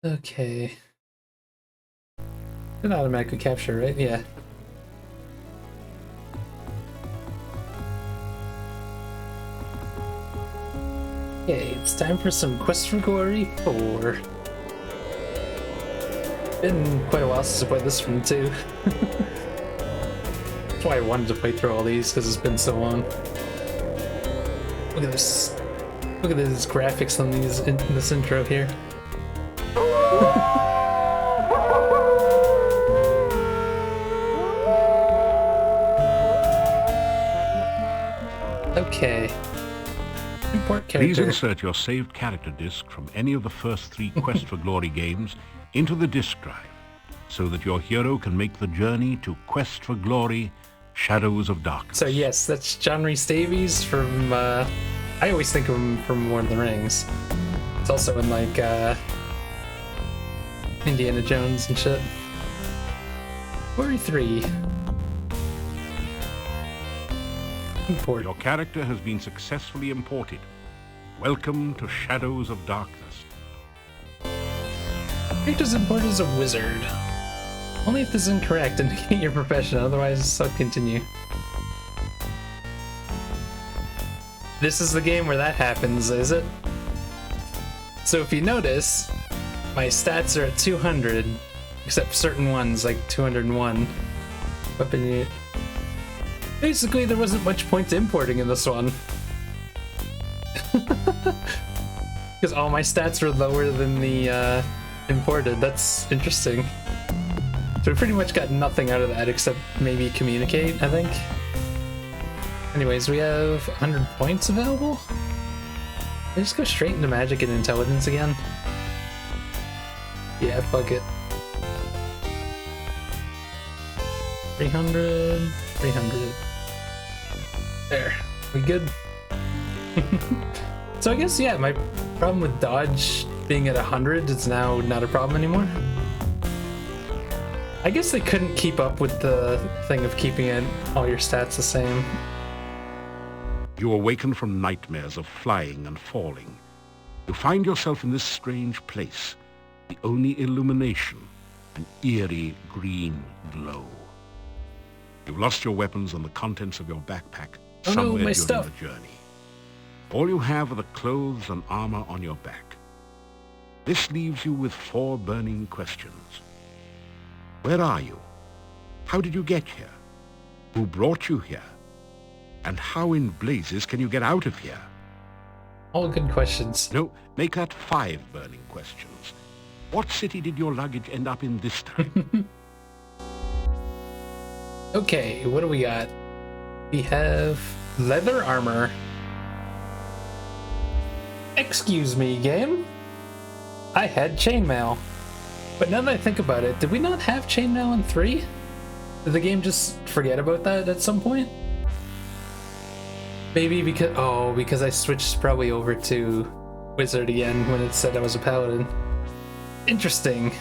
Okay. An automatic capture, right? Yeah. Okay, it's time for some Quest for Glory 4. Been quite a while since I played this one too. That's why I wanted to play through all these, because it's been so long. Look at this. Look at these graphics on these in this intro here. Okay. Import character. Please insert your saved character disc from any of the first 3 Quest for Glory games into the disk drive, so that your hero can make the journey to Quest for Glory, Shadows of Darkness. So yes, that's John Rhys Davies from, I always think of him from Lord of the Rings. It's also in, like, Indiana Jones and shit. Glory 3. Import. Your character has been successfully imported. Welcome to Shadows of Darkness. Character's imported as a wizard. Only if this is incorrect, indicate your profession, otherwise I'll continue. This is the game where that happens, is it? So if you notice, my stats are at 200, except certain ones, like 201. Weapon unit. Basically, there wasn't much point to importing in this one. Because all my stats were lower than the imported. That's interesting. So we pretty much got nothing out of that except maybe communicate, I think. Anyways, we have 100 points available. I just go straight into magic and intelligence again. Yeah, fuck it. 300, 300. There, we good? So I guess, yeah, my problem with dodge being at 100 is now not a problem anymore. I guess they couldn't keep up with the thing of keeping it all your stats the same. You awaken from nightmares of flying and falling. You find yourself in this strange place. The only illumination, an eerie green glow. You've lost your weapons and the contents of your backpack somewhere during the journey. All you have are the clothes and armor on your back. This leaves you with 4 burning questions. Where are you? How did you get here? Who brought you here? And how in blazes can you get out of here? All good questions. No, make that 5 burning questions. What city did your luggage end up in this time? Okay, what do we got? We have leather armor. Excuse me, game. I had chainmail. But now that I think about it, did we not have chainmail in 3? Did the game just forget about that at some point? Maybe because I switched probably over to wizard again when it said I was a paladin. Interesting.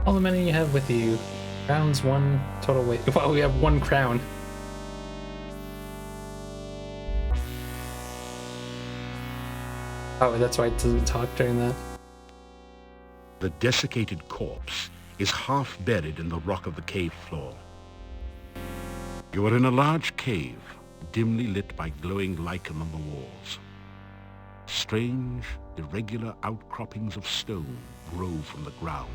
All the money you have with you. Crowns 1 total weight. Well, we have 1 crown. Oh, that's why it doesn't talk during that. The desiccated corpse is half buried in the rock of the cave floor. You are in a large cave, dimly lit by glowing lichen on the walls. Strange, irregular outcroppings of stone grow from the ground,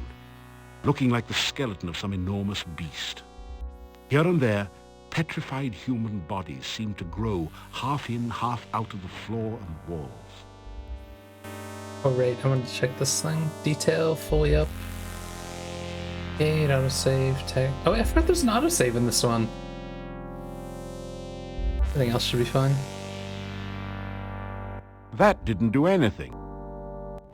looking like the skeleton of some enormous beast. Here and there, petrified human bodies seem to grow half in, half out of the floor and walls. Oh right, I wanted to check this thing. Detail, fully up. Gate, autosave, tag. Oh, I forgot there's an autosave in this one. Everything else should be fine. That didn't do anything.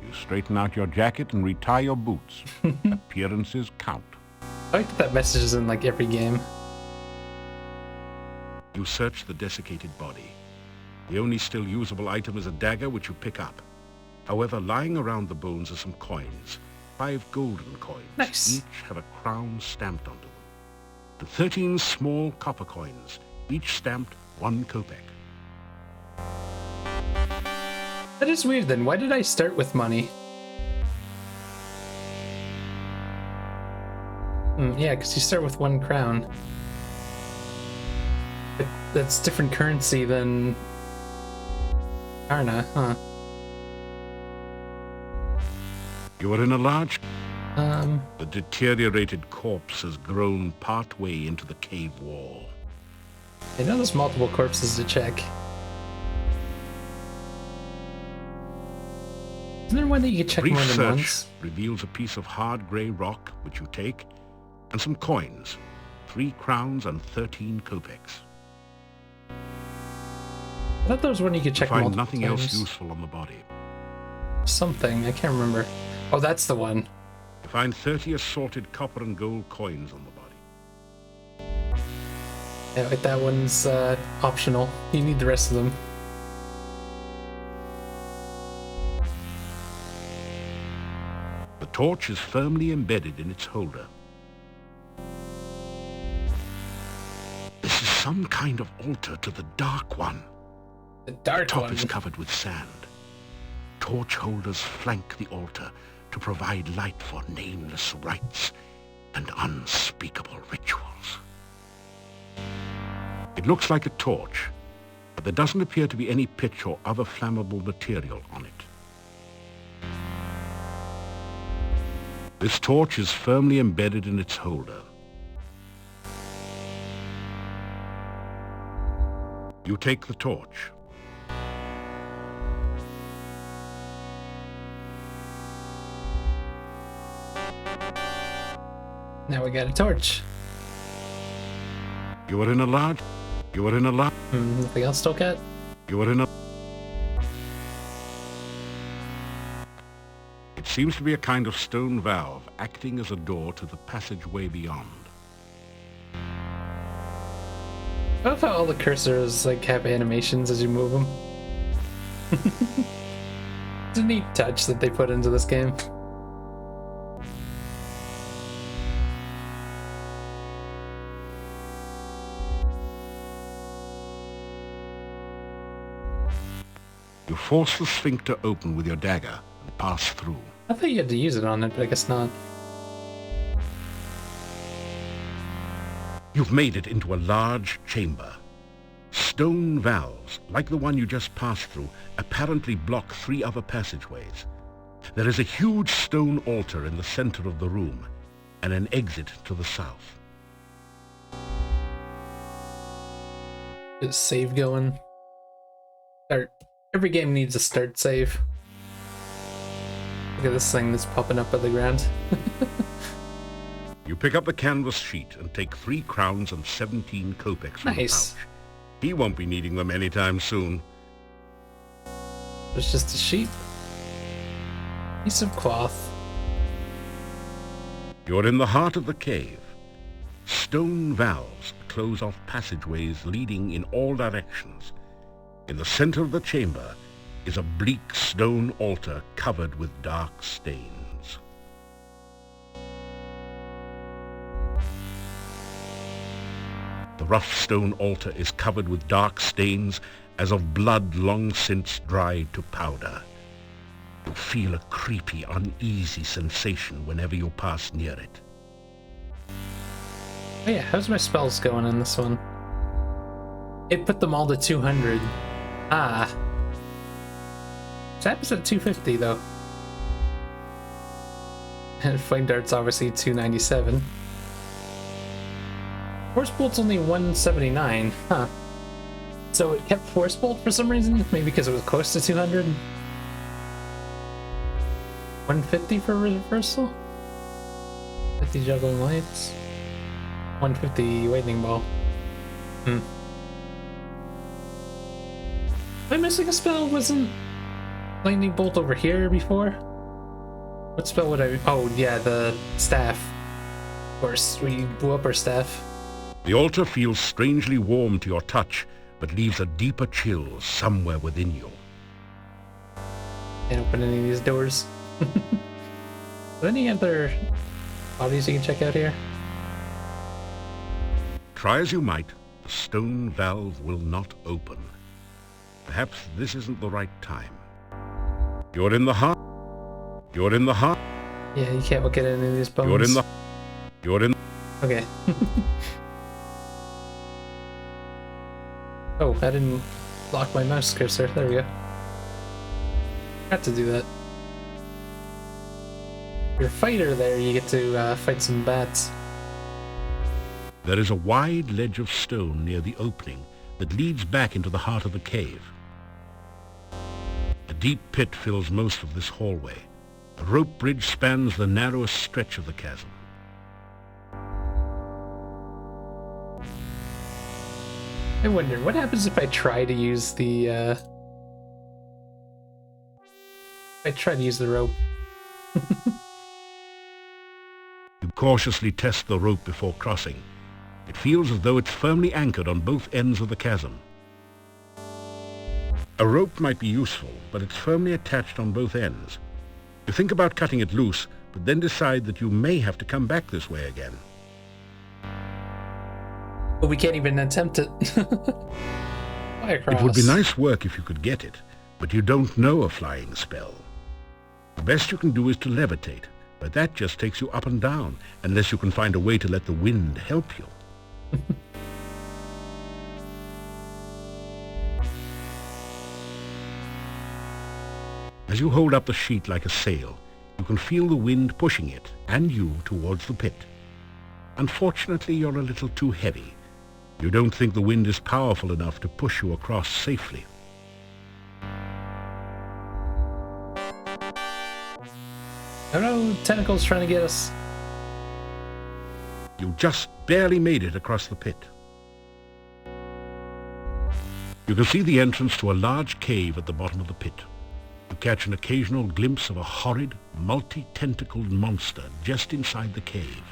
You straighten out your jacket and retie your boots. Appearances count. I like that message is in like every game. You search the desiccated body. The only still usable item is a dagger which you pick up. However, lying around the bones are some coins. 5 golden coins. Nice. Each have a crown stamped onto them. And 13 small copper coins, each stamped 1 kopeck. That is weird then. Why did I start with money? Yeah, because you start with 1 crown. That's different currency than Karna, huh? You are in a large... The The deteriorated corpse has grown partway into the cave wall. I know there's multiple corpses to check. Isn't there one that you can check Brief more than search once? reveals a piece of hard grey rock, which you take, and some coins, 3 crowns and 13 kopecks. I thought there was one you could check You find multiple nothing times. else useful on the body. Something, I can't remember. Oh, that's the one. You find 30 assorted copper and gold coins on the body. Yeah, but that one's optional. You need the rest of them. The torch is firmly embedded in its holder. This is some kind of altar to the Dark One. The dark The top one. is covered with sand. Torch holders flank the altar to provide light for nameless rites and unspeakable rituals. It looks like a torch, but there doesn't appear to be any pitch or other flammable material on it. This torch is firmly embedded in its holder. You take the torch. Now we got a torch. You are in a large... Nothing else to look at? You are in a... It seems to be a kind of stone valve acting as a door to the passageway beyond. I love how all the cursors like have animations as you move them. It's a neat touch that they put into this game. You force the sphincter open with your dagger and pass through. I thought you had to use it on it, but I guess not. You've made it into a large chamber. Stone valves, like the one you just passed through, apparently block 3 other passageways. There is a huge stone altar in the center of the room, and an exit to the south. Get save going. Start. Every game needs a start save. Look at this thing that's popping up at the ground. You pick up the canvas sheet and take 3 crowns and 17 kopecks from Nice. the pouch. He won't be needing them anytime soon. There's just a sheet. Piece of cloth. You're in the heart of the cave. Stone valves close off passageways leading in all directions. In the center of the chamber is a bleak stone altar covered with dark stains. The rough stone altar is covered with dark stains as of blood long since dried to powder. You feel a creepy, uneasy sensation whenever you pass near it. Oh yeah, how's my spells going in this one? It put them all to 200. Ah. Zap's at 250 though. And Flame Dart's obviously 297. Force Bolt's only 179, huh? So it kept Force Bolt for some reason? Maybe because it was close to 200? 150 for reversal? 50 Juggling Lights? 150 Lightning Ball. Am I missing a spell? Wasn't Lightning Bolt over here before? What spell would I... Oh, yeah, the staff. Of course, we blew up our staff. The altar feels strangely warm to your touch, but leaves a deeper chill somewhere within you. Can't open any of these doors. Are there any other bodies you can check out here? Try as you might, the stone valve will not open. Perhaps this isn't the right time. You're in the heart. You're in the heart. Yeah, you can't look at any of these bones. You're in the... You're in... Okay. Oh, I didn't lock my mouse cursor. There we go. Got to do that. Your fighter there, you get to fight some bats. There is a wide ledge of stone near the opening that leads back into the heart of the cave. A deep pit fills most of this hallway. A rope bridge spans the narrowest stretch of the chasm. I wonder, what happens if I try to use the, rope? You cautiously test the rope before crossing. It feels as though it's firmly anchored on both ends of the chasm. A rope might be useful, but it's firmly attached on both ends. You think about cutting it loose, but then decide that you may have to come back this way again. But we can't even attempt it. Fly across. It would be nice work if you could get it, but you don't know a flying spell. The best you can do is to levitate, but that just takes you up and down, unless you can find a way to let the wind help you. As you hold up the sheet like a sail, you can feel the wind pushing it, and you, towards the pit. Unfortunately, you're a little too heavy. You don't think the wind is powerful enough to push you across safely. Oh no, tentacles trying to get us. You just barely made it across the pit. You can see the entrance to a large cave at the bottom of the pit. You catch an occasional glimpse of a horrid, multi-tentacled monster just inside the cave.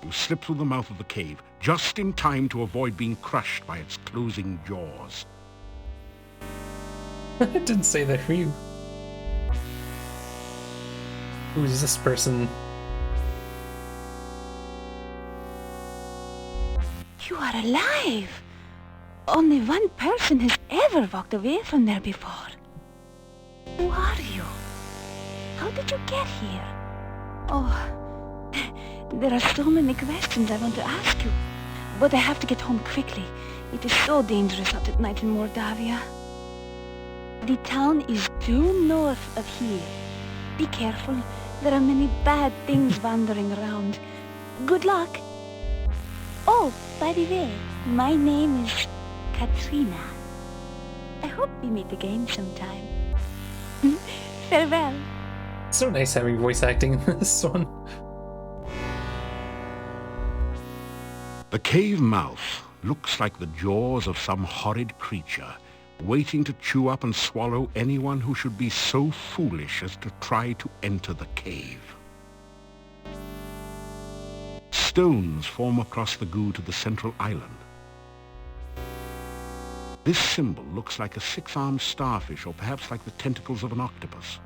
You slip through the mouth of the cave, just in time to avoid being crushed by its closing jaws. I didn't say that for you. Who's this person? You are alive! Only one person has ever walked away from there before. Who are you? How did you get here? Oh, there are so many questions I want to ask you, but I have to get home quickly. It is so dangerous out at night in Mordavia. The town is due north of here. Be careful. There are many bad things wandering around. Good luck. Oh, by the way, my name is Katrina. I hope we meet again sometime. Farewell. So nice having voice acting in this one. The cave mouth looks like the jaws of some horrid creature, waiting to chew up and swallow anyone who should be so foolish as to try to enter the cave. Stones form across the goo to the central island. This symbol looks like a six-armed starfish, or perhaps like the tentacles of an octopus.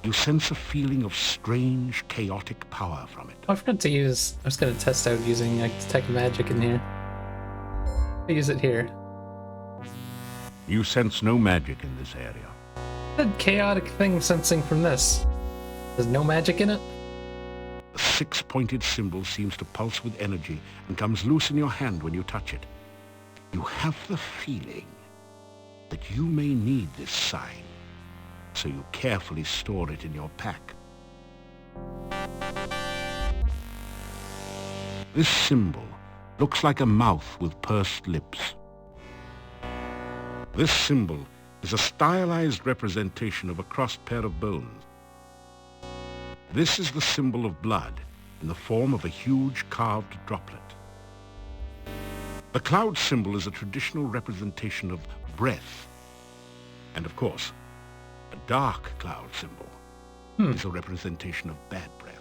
You sense a feeling of strange, chaotic power from it. I forgot to use... I was going to test out using detect magic in here. I use it here. You sense no magic in this area. That chaotic thing sensing from this. There's no magic in it? The six-pointed symbol seems to pulse with energy and comes loose in your hand when you touch it. You have the feeling that you may need this sign, so you carefully store it in your pack. This symbol looks like a mouth with pursed lips. This symbol is a stylized representation of a crossed pair of bones. This is the symbol of blood in the form of a huge carved droplet. The cloud symbol is a traditional representation of breath. And of course, a dark cloud symbol is a representation of bad breath.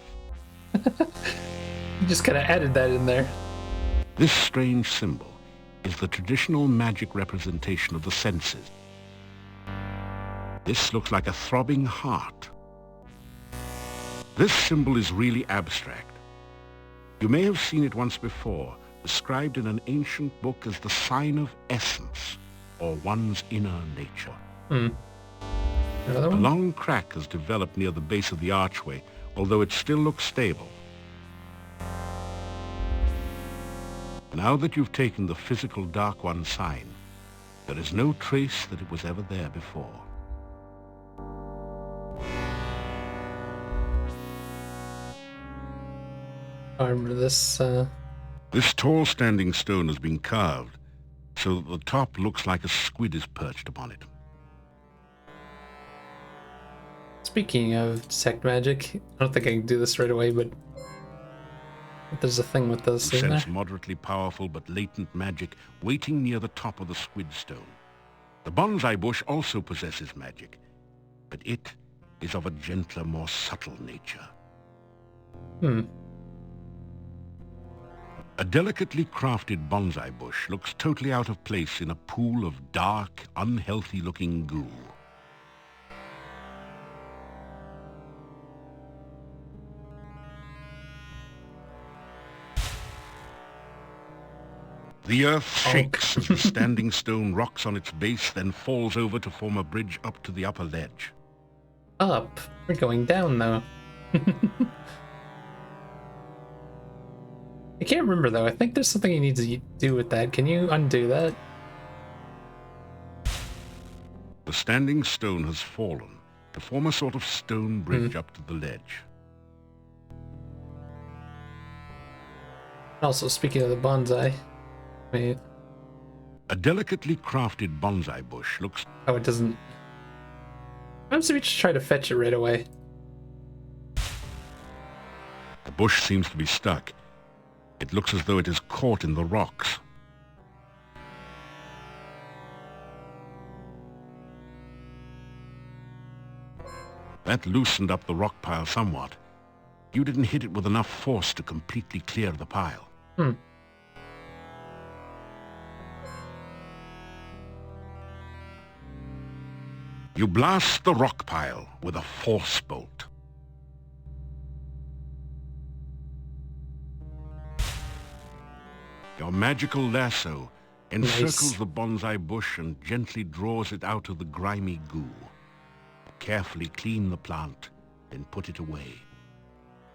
You just kind of added that in there. This strange symbol is the traditional magic representation of the senses. This looks like a throbbing heart. This symbol is really abstract. You may have seen it once before, described in an ancient book as the sign of essence, or one's inner nature. Another A one? long crack has developed near the base of the archway, although it still looks stable. Now that you've taken the physical Dark One sign, there is no trace that it was ever there before. I remember this, This tall standing stone has been carved, so that the top looks like a squid is perched upon it. Speaking of detect magic, I don't think I can do this right away, but there's a thing with those, You isn't sense there? moderately powerful but latent magic waiting near the top of the squid stone. The bonsai bush also possesses magic, but it is of a gentler, more subtle nature. A delicately crafted bonsai bush looks totally out of place in a pool of dark, unhealthy-looking goo. The earth shakes as the standing stone rocks on its base, then falls over to form a bridge up to the upper ledge. Up. We're going down, though. I can't remember, though. I think there's something you need to do with that. Can you undo that? The standing stone has fallen to form a sort of stone bridge up to the ledge. Also, speaking of the bonsai... Wait. A delicately crafted bonsai bush looks... Oh, it doesn't... Perhaps we just try to fetch it right away. The bush seems to be stuck. It looks as though it is caught in the rocks. That loosened up the rock pile somewhat. You didn't hit it with enough force to completely clear the pile. You blast the rock pile with a force bolt. Your magical lasso encircles the bonsai bush and gently draws it out of the grimy goo. Carefully clean the plant, then put it away.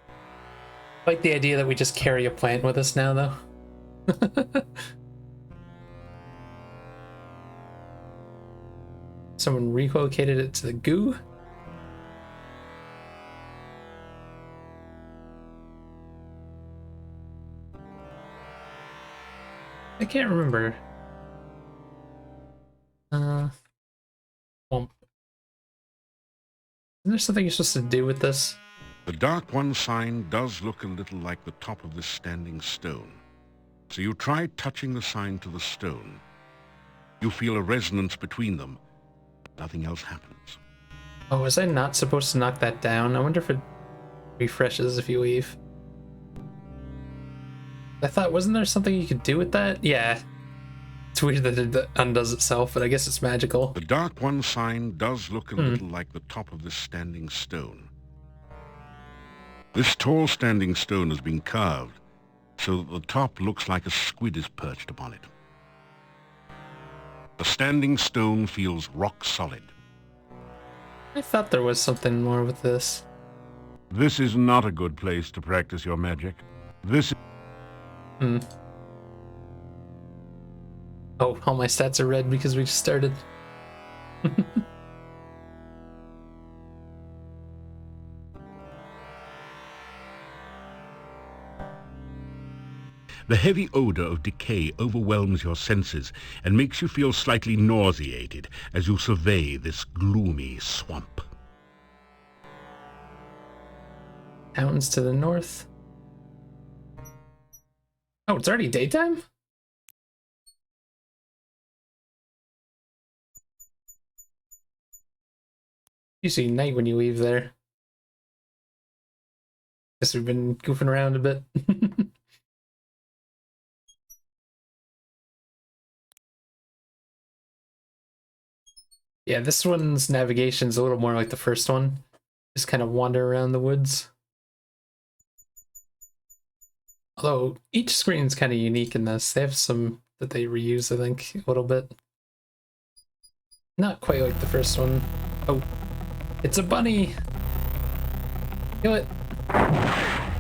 I like the idea that we just carry a plant with us now, though. Someone relocated it to the goo? I can't remember. Womp. Isn't there something you're supposed to do with this? The Dark One sign does look a little like the top of this standing stone. So you try touching the sign to the stone. You feel a resonance between them. Nothing else happens. Oh, was I not supposed to knock that down? I wonder if it refreshes if you leave. I thought, wasn't there something you could do with that? Yeah. It's weird that it undoes itself, but I guess it's magical. The Dark One sign does look a little like the top of this standing stone. This tall standing stone has been carved, so that the top looks like a squid is perched upon it. The standing stone feels rock solid. I thought there was something more with this. This is not a good place to practice your magic. This Oh, all my stats are red because we just started. The heavy odor of decay overwhelms your senses and makes you feel slightly nauseated as you survey this gloomy swamp. Mountains to the north. Oh, it's already daytime? Usually night when you leave there. Guess we've been goofing around a bit. Yeah, this one's navigation's a little more like the first one. Just kind of wander around the woods. Although each screen's kind of unique in this. They have some that they reuse, I think, a little bit. Not quite like the first one. Oh, it's a bunny! Kill it! I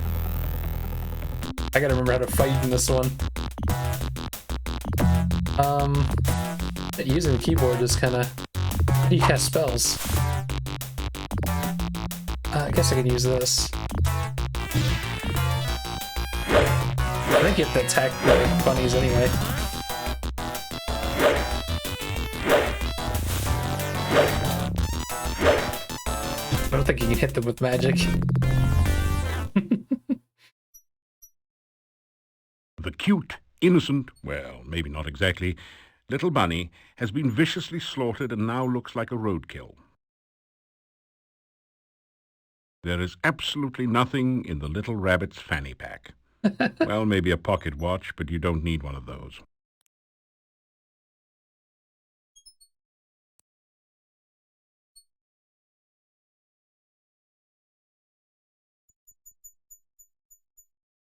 gotta remember how to fight in this one. Using the keyboard is kind of... How do you cast spells? I guess I could use this. I think you have to attack the bunnies anyway. I don't think you can hit them with magic. The cute, innocent, well, maybe not exactly, little bunny has been viciously slaughtered and now looks like a roadkill. There is absolutely nothing in the little rabbit's fanny pack. Well, maybe a pocket watch, but you don't need one of those.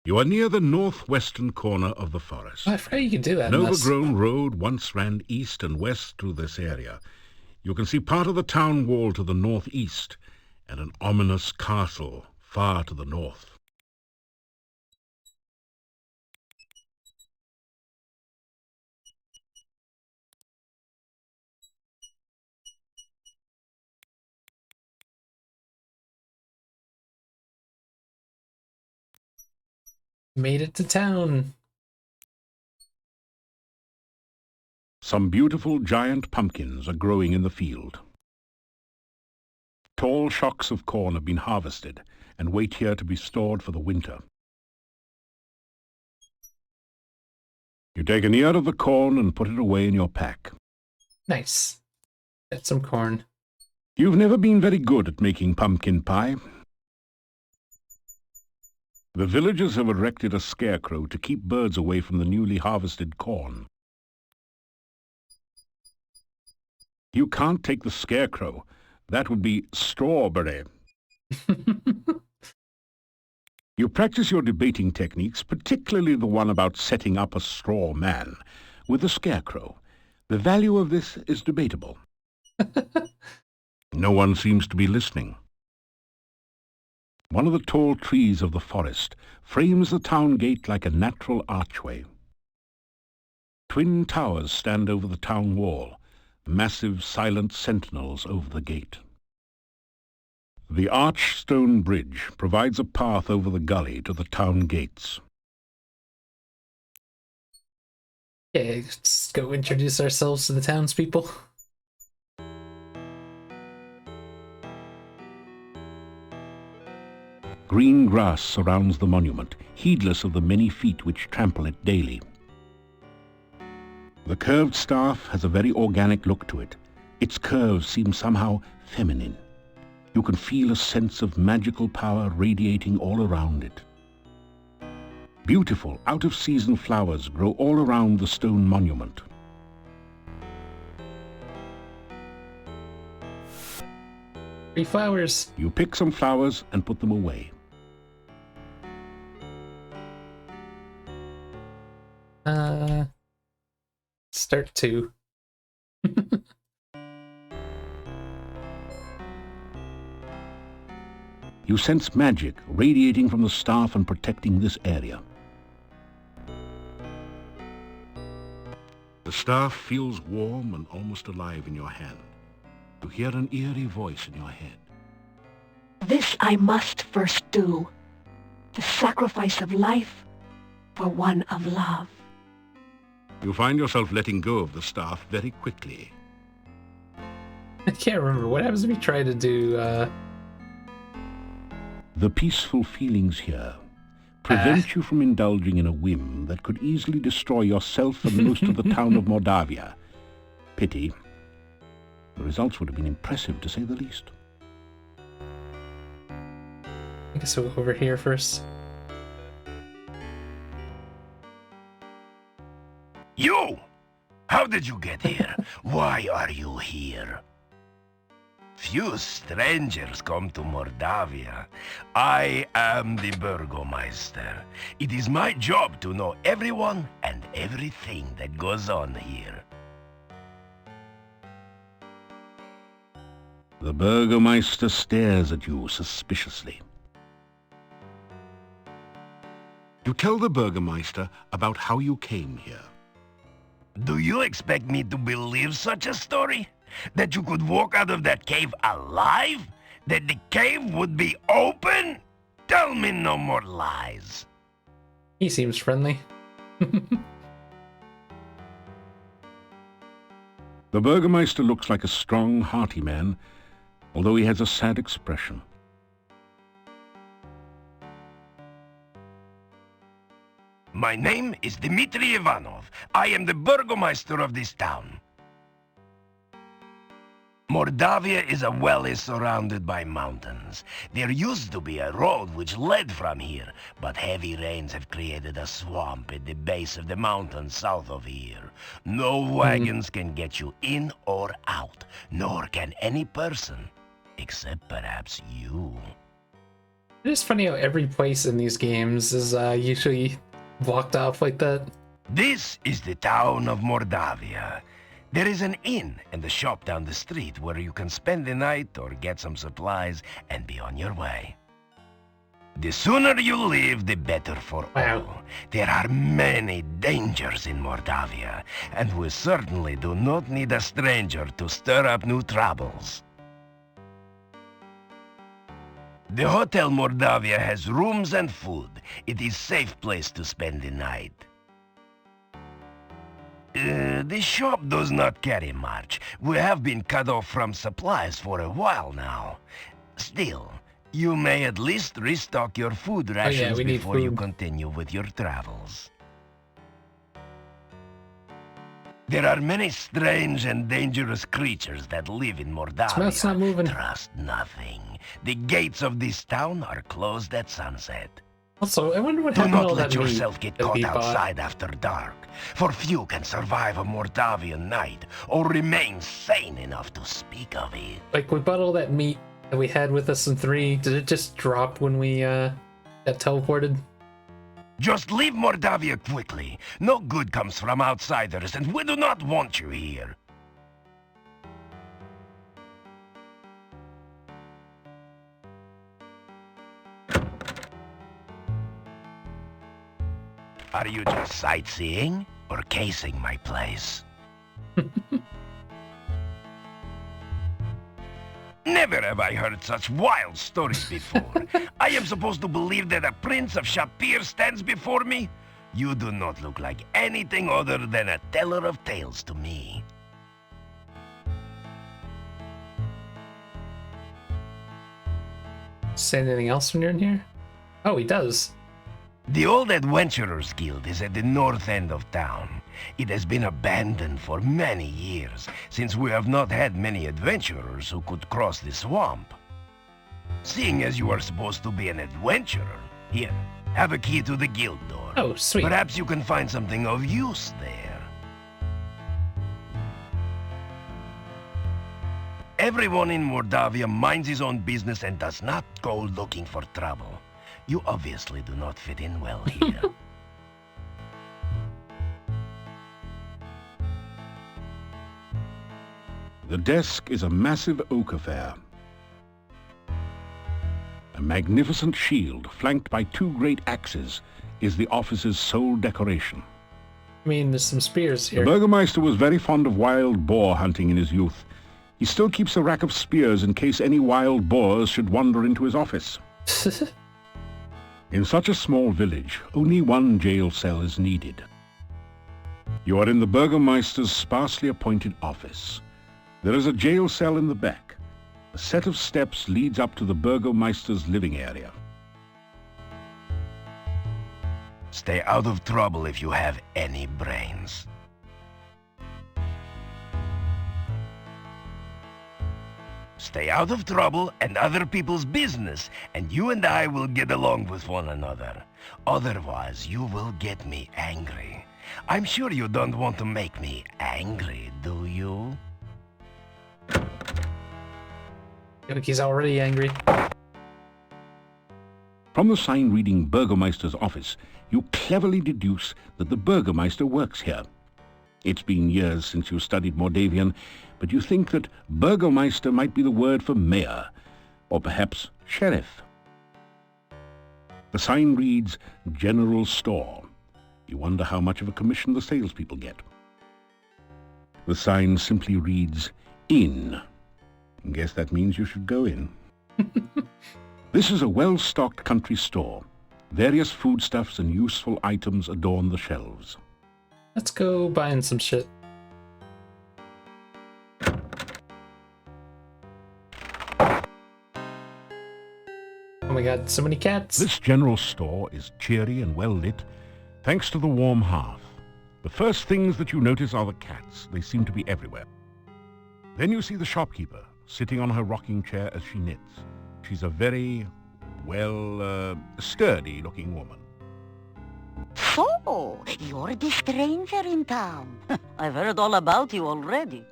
You are near the northwestern corner of the forest. I forgot you could do that. An overgrown road once ran east and west through this area. You can see part of the town wall to the northeast and an ominous castle far to the north. Made it to town. Some beautiful giant pumpkins are growing in the field. Tall shocks of corn have been harvested and wait here to be stored for the winter. You take an ear of the corn and put it away in your pack. Nice. Got some corn. You've never been very good at making pumpkin pie. The villagers have erected a scarecrow to keep birds away from the newly harvested corn. You can't take the scarecrow. That would be strawberry. You practice your debating techniques, particularly the one about setting up a straw man, with the scarecrow. The value of this is debatable. No one seems to be listening. One of the tall trees of the forest frames the town gate like a natural archway. Twin towers stand over the town wall, massive silent sentinels over the gate. The arched stone bridge provides a path over the gully to the town gates. Okay, let's go introduce ourselves to the townspeople. Green grass surrounds the monument, heedless of the many feet which trample it daily. The curved staff has a very organic look to it. Its curves seem somehow feminine. You can feel a sense of magical power radiating all around it. Beautiful, out-of-season flowers grow all around the stone monument. Free flowers. You pick some flowers and put them away. Start 2. You sense magic radiating from the staff and protecting this area. The staff feels warm and almost alive in your hand. You hear an eerie voice in your head. This I must first do. The sacrifice of life for one of love. You find yourself letting go of the staff very quickly. I can't remember. What happens if we try to do, The peaceful feelings here prevent you from indulging in a whim that could easily destroy yourself and most of the town of Mordavia. Pity. The results would have been impressive, to say the least. I guess we'll go over here first. You! How did you get here? Why are you here? Few strangers come to Mordavia. I am the Burgomeister. It is my job to know everyone and everything that goes on here. The Burgomeister stares at you suspiciously. You tell the Burgomeister about how you came here. Do you expect me to believe such a story? That you could walk out of that cave alive? That the cave would be open? Tell me no more lies. He seems friendly. The Burgomeister looks like a strong, hearty man, although he has a sad expression. My name is Dmitri Ivanov. I am the Burgomeister of this town. Mordavia is a valley surrounded by mountains. There used to be a road which led from here, but heavy rains have created a swamp at the base of the mountain south of here. No wagons can get you in or out, nor can any person, except perhaps you. It is funny how every place in these games is usually blocked off like that. This is the town of Mordavia. There is an inn and a shop down the street where you can spend the night or get some supplies and be on your way. The sooner you leave, the better for all. There are many dangers in Mordavia, and we certainly do not need a stranger to stir up new troubles. The Hotel Mordavia has rooms and food. It is a safe place to spend the night. The shop does not carry much. We have been cut off from supplies for a while now. Still, you may at least restock your food rations before you continue with your travels. There are many strange and dangerous creatures that live in Mordavia. Smell's not moving. Trust nothing. The gates of this town are closed at sunset. Also, I wonder what Do happened to not all let that yourself meat get that caught we bought. outside after dark, for few can survive a Mordavian night or remain sane enough to speak of it. Like, we bought all that meat that we had with us in 3. Did it just drop when we got teleported? Just leave Mordavia quickly. No good comes from outsiders, and we do not want you here. Are you just sightseeing or casing my place? Never have I heard such wild stories before. I am supposed to believe that a prince of Shapir stands before me? You do not look like anything other than a teller of tales to me. Say anything else when you're in here? Oh, he does. The old Adventurers Guild is at the north end of town. It has been abandoned for many years, since we have not had many adventurers who could cross the swamp. Seeing as you are supposed to be an adventurer, here, have a key to the guild door. Oh, sweet. Perhaps you can find something of use there. Everyone in Mordavia minds his own business and does not go looking for trouble. You obviously do not fit in well here. The desk is a massive oak affair. A magnificent shield, flanked by 2 great axes, is the office's sole decoration. I mean, there's some spears The here. Burgomeister was very fond of wild boar hunting in his youth. He still keeps a rack of spears in case any wild boars should wander into his office. In such a small village, only 1 jail cell is needed. You are in the Burgomeister's sparsely appointed office. There is a jail cell in the back. A set of steps leads up to the Burgomeister's living area. Stay out of trouble if you have any brains. Stay out of trouble and other people's business, and you and I will get along with one another. Otherwise, you will get me angry. I'm sure you don't want to make me angry, do you? Like he's already angry. From the sign reading Burgomeister's office, you cleverly deduce that the Burgomeister works here. It's been years since you studied Mordavian, but you think that Burgomeister might be the word for mayor, or perhaps sheriff. The sign reads General Store. You wonder how much of a commission the salespeople get. The sign simply reads Inn. Guess that means you should go in. This is a well-stocked country store. Various foodstuffs and useful items adorn the shelves. Let's go buying some shit. Oh my god, so many cats. This general store is cheery and well lit, thanks to the warm hearth. The first things that you notice are the cats. They seem to be everywhere. Then you see the shopkeeper, sitting on her rocking chair as she knits. She's a very, well, sturdy-looking woman. So, you're the stranger in town. I've heard all about you already.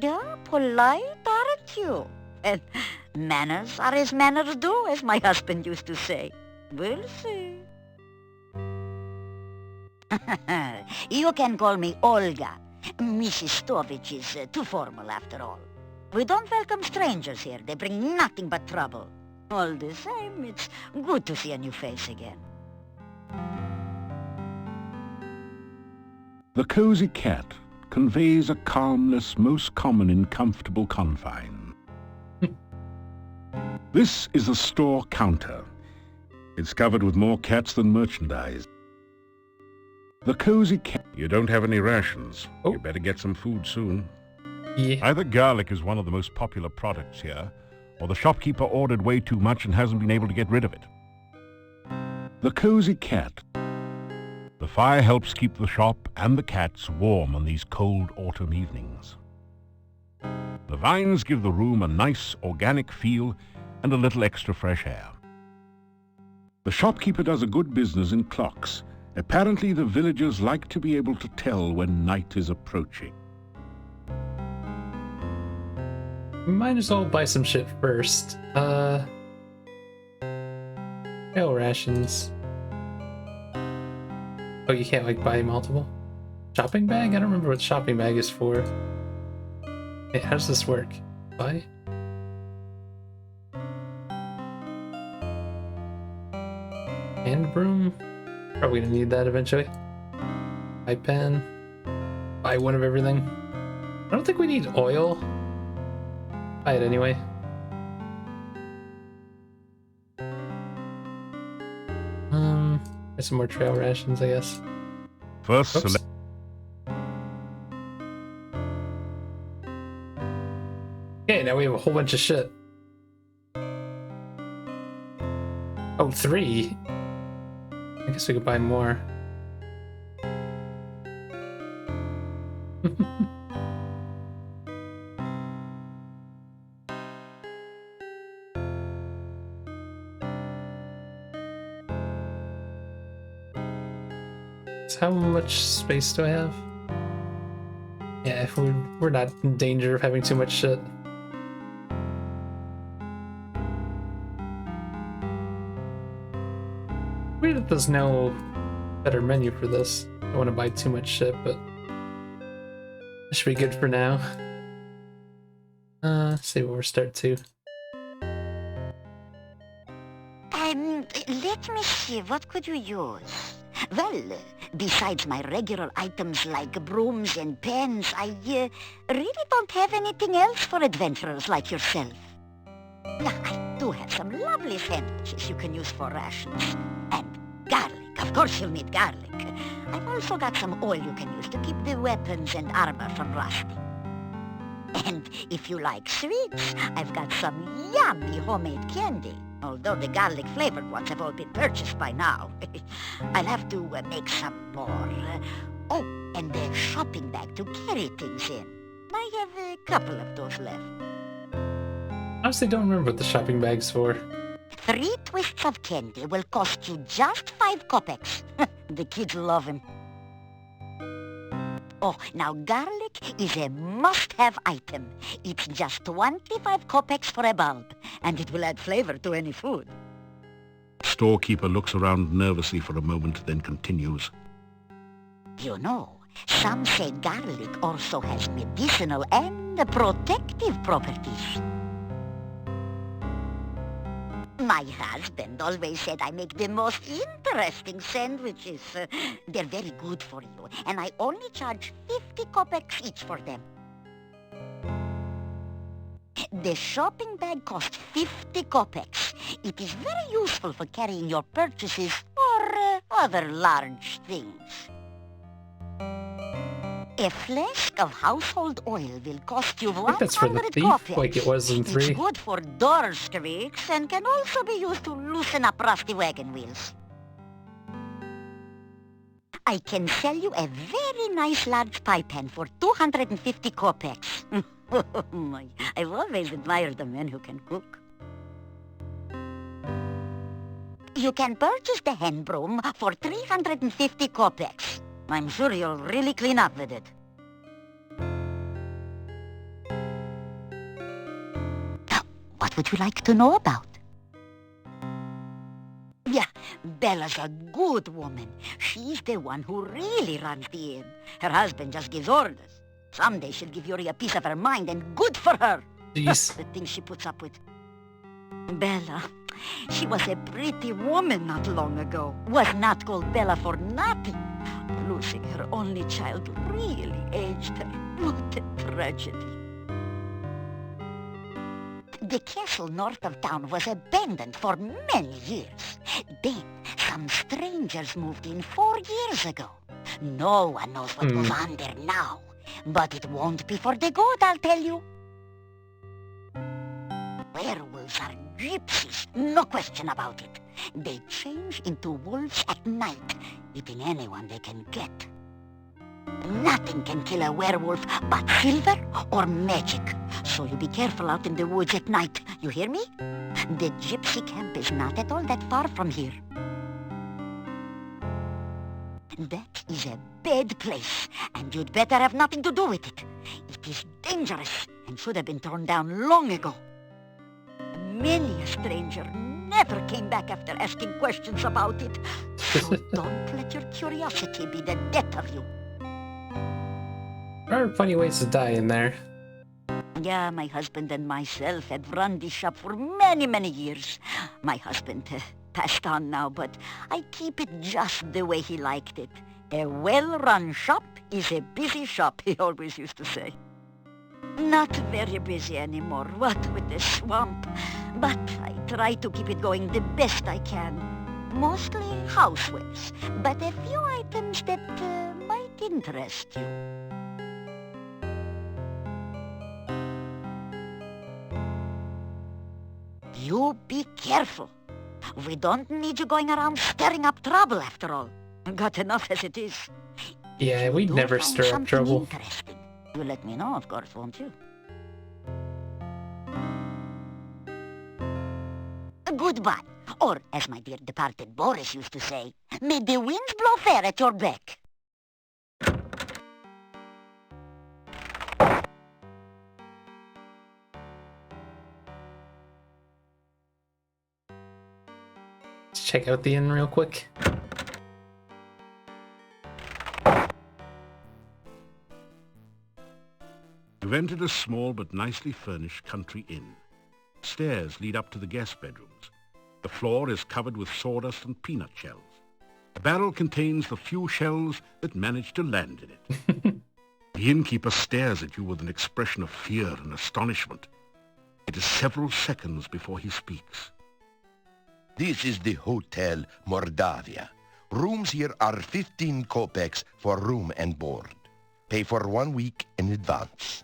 You're polite, aren't you? And manners are as manners do, as my husband used to say. We'll see. You can call me Olga. Mrs. Storich is too formal after all. We don't welcome strangers here. They bring nothing but trouble. All the same, it's good to see a new face again. The cozy cat conveys a calmness most common in comfortable confine. This is a store counter. It's covered with more cats than merchandise. The cozy cat... You don't have any rations. Oh. You better get some food soon. Yeah. Either garlic is one of the most popular products here, or the shopkeeper ordered way too much and hasn't been able to get rid of it. The cozy cat. The fire helps keep the shop and the cats warm on these cold autumn evenings. The vines give the room a nice organic feel and a little extra fresh air. The shopkeeper does a good business in clocks. Apparently the villagers like to be able to tell when night is approaching. Might as well buy some shit first. Ale rations. Oh, you can't like buy multiple? Shopping bag? I don't remember what shopping bag is for. Hey, how does this work? Buy? Hand broom? Probably gonna need that eventually. Buy pen. Buy one of everything. I don't think we need oil. Buy it anyway. There's some more trail rations, I guess. First, Oops. select. Okay, now we have a whole bunch of shit. Oh, 3. I guess we could buy more. So how much space do I have? Yeah, if we're not in danger of having too much shit. Weird that there's no better menu for this. I don't want to buy too much shit, but it should be good for now. Let's see what we're start to. Let me see, what could you use? Well, besides my regular items like brooms and pens, I really don't have anything else for adventurers like yourself. Now, I do have some lovely sandwiches you can use for rations. And garlic, of course you'll need garlic. I've also got some oil you can use to keep the weapons and armor from rusting. And if you like sweets, I've got some yummy homemade candy. Although the garlic-flavored ones have all been purchased by now. I'll have to make some more. Oh, and a shopping bag to carry things in. I have a couple of those left. Honestly, don't remember what the shopping bag's for. 3 twists of candy will cost you just 5 kopecks. The kids love them. Oh, now garlic is a must-have item. It's just 25 kopecks for a bulb, and it will add flavor to any food. Storekeeper looks around nervously for a moment, then continues. You know, some say garlic also has medicinal and protective properties. My husband always said I make the most interesting sandwiches. They're very good for you, and I only charge 50 kopecks each for them. The shopping bag costs 50 kopecks. It is very useful for carrying your purchases or other large things. A flask of household oil will cost you I think that's for the 100 thief, kopecks. like it was in 3. It's good for door squeaks and can also be used to loosen up rusty wagon wheels. I can sell you a very nice large pie pan for 250 kopecks. I've always admired the men who can cook. You can purchase the hen broom for 350 kopecks. I'm sure you'll really clean up with it. What would you like to know about? Yeah, Bella's a good woman. She's the one who really runs the inn. Her husband just gives orders. Someday she'll give Yuri a piece of her mind, and good for her. Jeez. The things she puts up with. Bella, she was a pretty woman not long ago. Was not called Bella for nothing. Losing her only child really aged her. What a tragedy. The castle north of town was abandoned for many years. Then some strangers moved in 4 years ago. No one knows what goes on there now. But it won't be for the good, I'll tell you. Werewolves are gypsies, no question about it. They change into wolves at night, eating anyone they can get. Nothing can kill a werewolf but silver or magic. So you be careful out in the woods at night, you hear me? The gypsy camp is not at all that far from here. That is a bad place, and you'd better have nothing to do with it. It is dangerous and should have been torn down long ago. Many a stranger never came back after asking questions about it. So don't let your curiosity be the death of you. There are plenty of ways to die in there. Yeah, my husband and myself had run this shop for many, many years. My husband passed on now, but I keep it just the way he liked it. A well-run shop is a busy shop, he always used to say. Not very busy anymore, what with the swamp. But I try to keep it going the best I can. Mostly housewares, but a few items that might interest you. You be careful. We don't need you going around stirring up trouble after all. Got enough as it is. Yeah, we'd never stir up trouble. Interesting. You let me know, of course, won't you? Goodbye. Or, as my dear departed Boris used to say, may the winds blow fair at your back. Let's check out the inn real quick. You've entered a small but nicely furnished country inn. Stairs lead up to the guest bedrooms. The floor is covered with sawdust and peanut shells. A barrel contains the few shells that manage to land in it. The innkeeper stares at you with an expression of fear and astonishment. It is several seconds before he speaks. This is the Hotel Mordavia. Rooms here are 15 kopecks for room and board. Pay for 1 week in advance.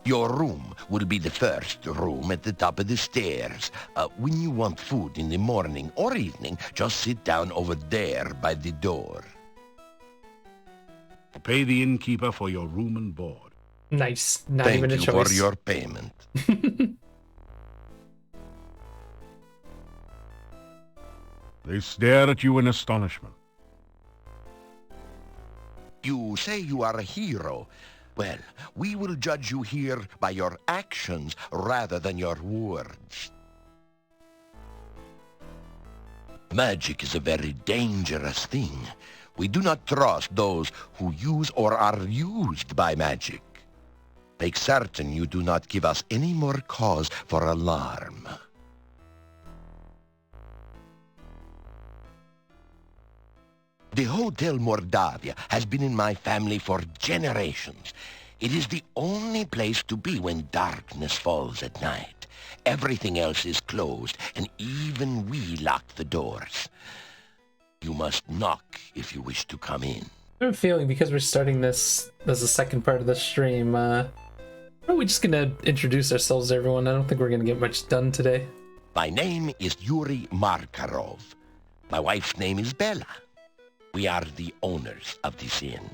Your room will be the first room at the top of the stairs. When you want food in the morning or evening, just sit down over there by the door. Pay the innkeeper for your room and board. Nice. Not Thank even a you choice. for your payment. They stare at you in astonishment. You say you are a hero. Well, we will judge you here by your actions rather than your words. Magic is a very dangerous thing. We do not trust those who use or are used by magic. Make certain you do not give us any more cause for alarm. The Hotel Mordavia has been in my family for generations. It is the only place to be when darkness falls at night. Everything else is closed, and even we lock the doors. You must knock if you wish to come in. I have a feeling because we're starting this as the second part of the stream, are we just gonna introduce ourselves to everyone? I don't think we're gonna get much done today. My name is Yuri Markarov. My wife's name is Bella. We are the owners of this inn.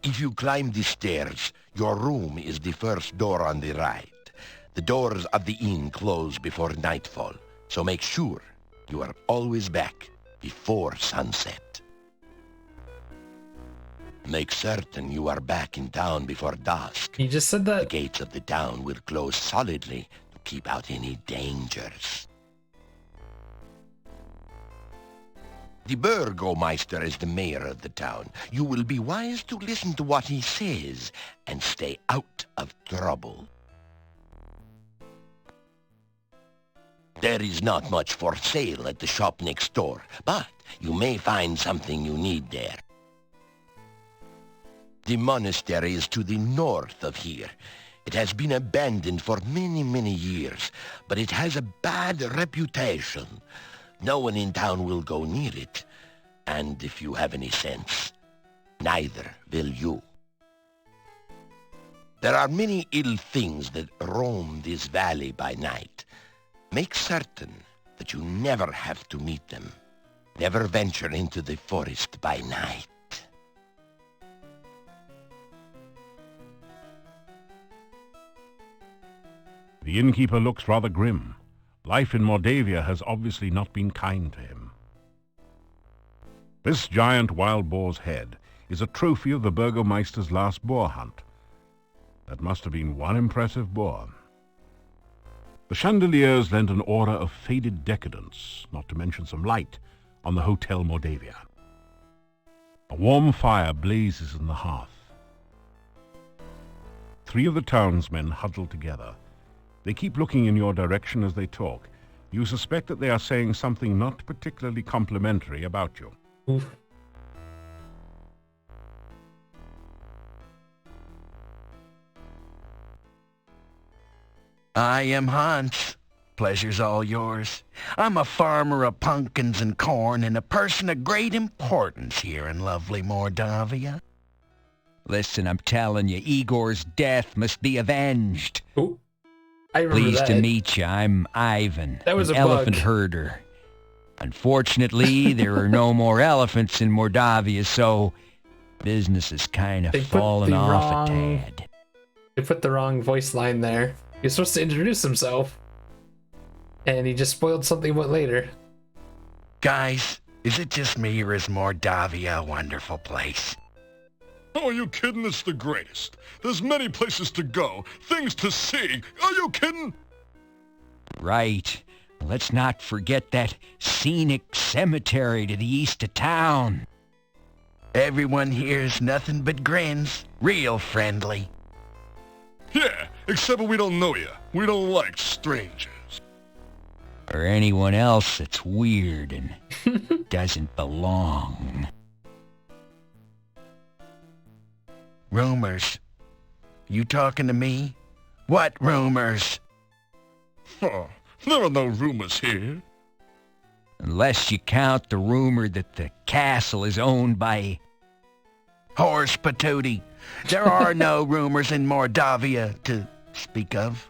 If you climb the stairs, your room is the first door on the right. The doors of the inn close before nightfall, so make sure you are always back before sunset. Make certain you are back in town before dusk. You just said The that? gates of the town will close solidly to keep out any dangers. The Burgomeister is the mayor of the town. You will be wise to listen to what he says and stay out of trouble. There is not much for sale at the shop next door, but you may find something you need there. The monastery is to the north of here. It has been abandoned for many, many years, but it has a bad reputation. No one in town will go near it, and if you have any sense, neither will you. There are many ill things that roam this valley by night. Make certain that you never have to meet them. Never venture into the forest by night. The innkeeper looks rather grim. Life in Mordavia has obviously not been kind to him. This giant wild boar's head is a trophy of the Burgomeister's last boar hunt. That must have been one impressive boar. The chandeliers lend an aura of faded decadence, not to mention some light, on the Hotel Mordavia. A warm fire blazes in the hearth. 3 of the townsmen huddle together. They keep looking in your direction as they talk. You suspect that they are saying something not particularly complimentary about you. Oof. I am Hans. Pleasure's all yours. I'm a farmer of pumpkins and corn and a person of great importance here in lovely Mordavia. Listen, I'm telling you, Igor's death must be avenged. Ooh. I remember Pleased that. to meet you. I'm Ivan, That was an a elephant bug. herder. Unfortunately, there are no more elephants in Mordavia, so business has kind of They put fallen the off wrong- a tad. They put the wrong voice line there. He was supposed to introduce himself, and he just spoiled something about later. Guys, is it just me or is Mordavia a wonderful place? Oh, are you kidding? It's the greatest. There's many places to go, things to see. Are you kidding? Right. Let's not forget that scenic cemetery to the east of town. Everyone here's nothing but grins. Real friendly. Yeah, except we don't know you. We don't like strangers. Or anyone else that's weird and doesn't belong. Rumors. You talking to me? What rumors? Oh, there are no rumors here. Unless you count the rumor that the castle is owned by... Horse patootie. There are no rumors in Mordavia to speak of.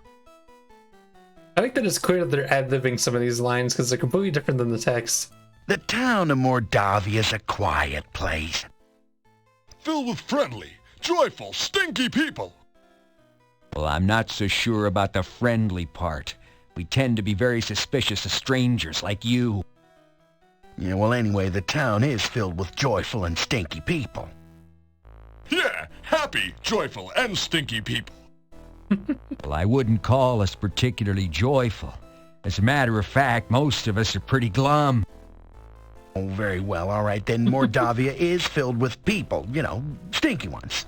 I think that it's clear that they're ad-libbing some of these lines because they're completely different than the text. The town of Mordavia is a quiet place. Filled with friendly, joyful, stinky people. Well, I'm not so sure about the friendly part. We tend to be very suspicious of strangers like you. Yeah, well, anyway, the town is filled with joyful and stinky people. Yeah, happy, joyful, and stinky people. Well, I wouldn't call us particularly joyful. As a matter of fact, most of us are pretty glum. Oh, very well, all right, then Mordavia is filled with people, you know, stinky ones.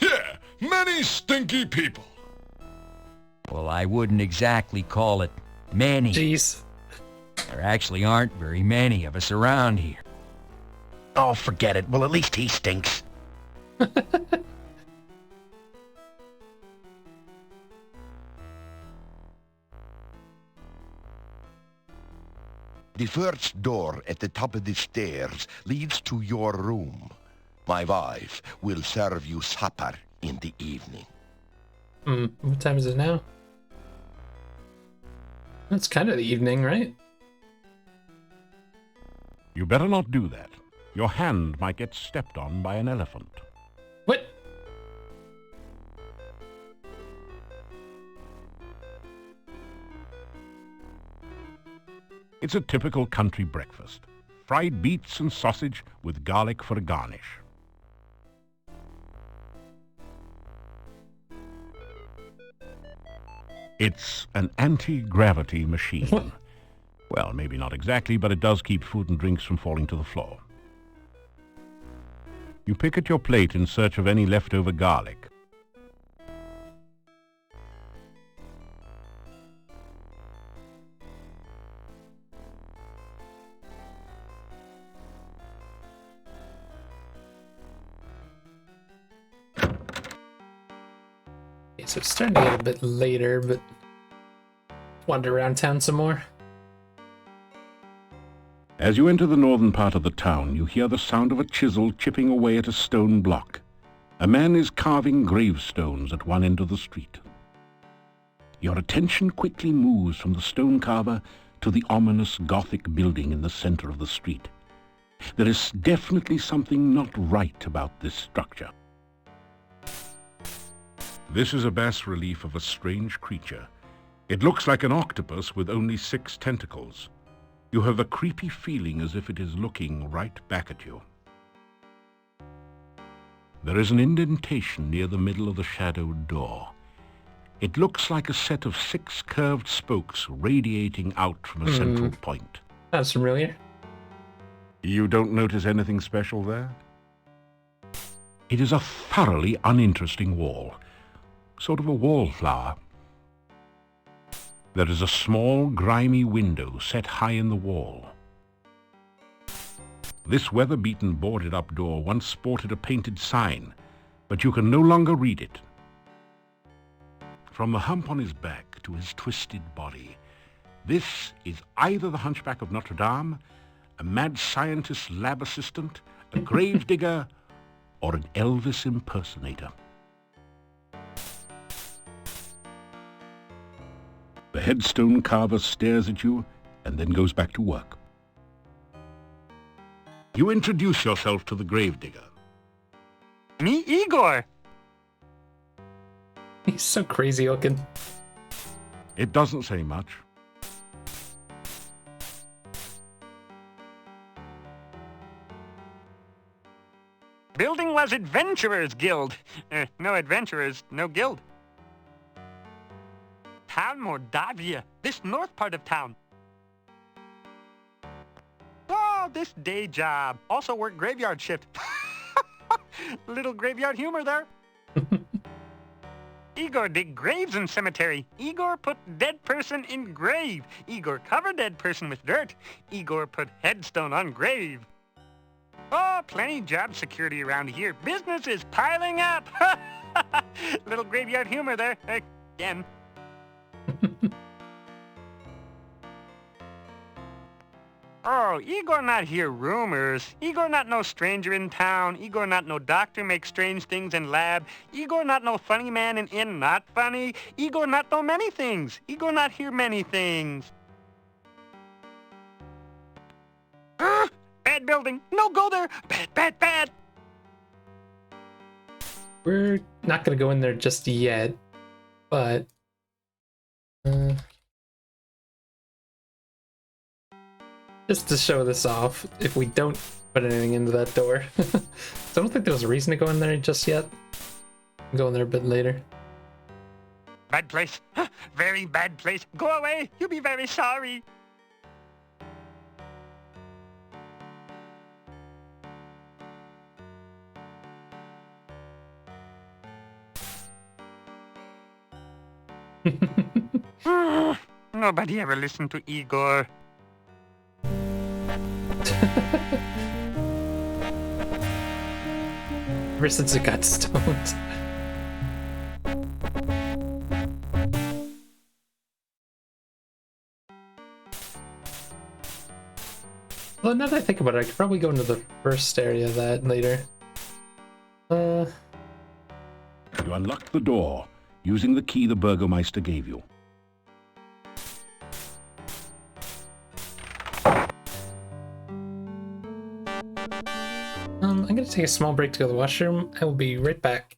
Yeah, many stinky people. Well, I wouldn't exactly call it many. Jeez. There actually aren't very many of us around here. Oh, forget it. Well, at least he stinks. The first door at the top of the stairs leads to your room. My wife will serve you supper in the evening. What time is it now? It's kind of the evening, right? You better not do that. Your hand might get stepped on by an elephant. What? It's a typical country breakfast. Fried beets and sausage with garlic for a garnish. It's an anti-gravity machine. Well, maybe not exactly, but it does keep food and drinks from falling to the floor. You pick at your plate in search of any leftover garlic. Okay, so it's starting to get a bit later, but wander around town some more. As you enter the northern part of the town, you hear the sound of a chisel chipping away at a stone block. A man is carving gravestones at one end of the street. Your attention quickly moves from the stone carver to the ominous Gothic building in the center of the street. There is definitely something not right about this structure. This is a bas-relief of a strange creature. It looks like an octopus with only 6 tentacles. You have a creepy feeling as if it is looking right back at you. There is an indentation near the middle of the shadowed door. It looks like a set of 6 curved spokes radiating out from a central point. That's familiar. You don't notice anything special there? It is a thoroughly uninteresting wall. Sort of a wallflower. There is a small, grimy window set high in the wall. This weather-beaten, boarded-up door once sported a painted sign, but you can no longer read it. From the hump on his back to his twisted body, this is either the Hunchback of Notre Dame, a mad scientist lab assistant, a gravedigger, or an Elvis impersonator. The headstone carver stares at you and then goes back to work. You introduce yourself to the gravedigger. Me, Igor. He's so crazy looking. It doesn't say much. Building was Adventurers Guild. No adventurers, no guild. Town Mordavia, this north part of town. Oh, this day job. Also work graveyard shift. Little graveyard humor there. Igor dig graves in cemetery. Igor put dead person in grave. Igor cover dead person with dirt. Igor put headstone on grave. Oh, plenty job security around here. Business is piling up. Little graveyard humor there. Again. Oh, Igor not hear rumors. Igor not no stranger in town. Igor not no doctor make strange things in lab. Igor not no funny man in inn not funny. Igor not know many things. Igor not hear many things. Bad building. No go there. Bad, bad, bad. We're not gonna go in there just yet, but... Just to show this off, if we don't put anything into that door. So I don't think there was a reason to go in there just yet. I'll go in there a bit later. Bad place. Very bad place. Go away. You'll be very sorry. Nobody ever listened to Igor. Ever since it got stoned. Well, now that I think about it, I could probably go into the first area of that later. You unlocked the door using the key the Burgomeister gave you. I'm gonna take a small break to go to the washroom. I will be right back.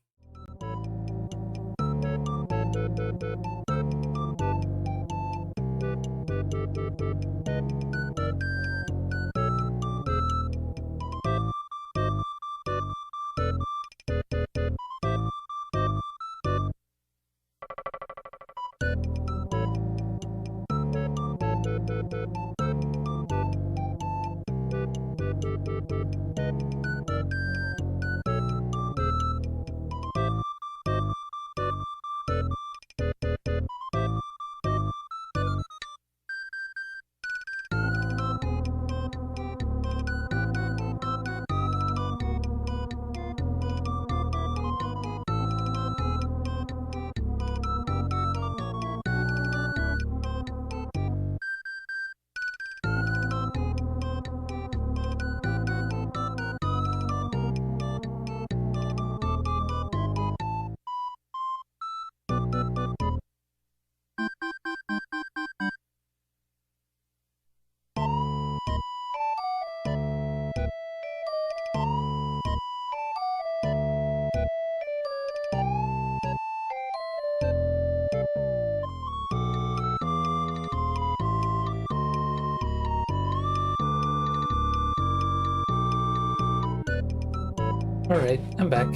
Alright, I'm back.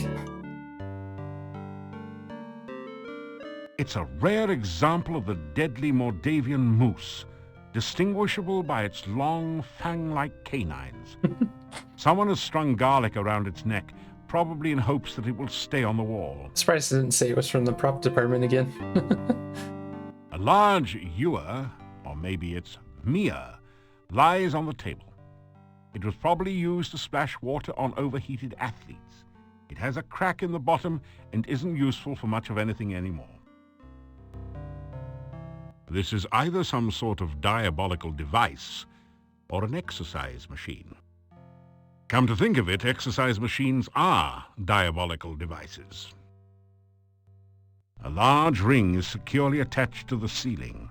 It's a rare example of the deadly Mordavian moose, distinguishable by its long, fang-like canines. Someone has strung garlic around its neck, probably in hopes that it will stay on the wall. Surprised it didn't say it was from the prop department again. A large ewer, or maybe it's mere, lies on the table. It was probably used to splash water on overheated athletes. It has a crack in the bottom and isn't useful for much of anything anymore. This is either some sort of diabolical device or an exercise machine. Come to think of it, exercise machines are diabolical devices. A large ring is securely attached to the ceiling.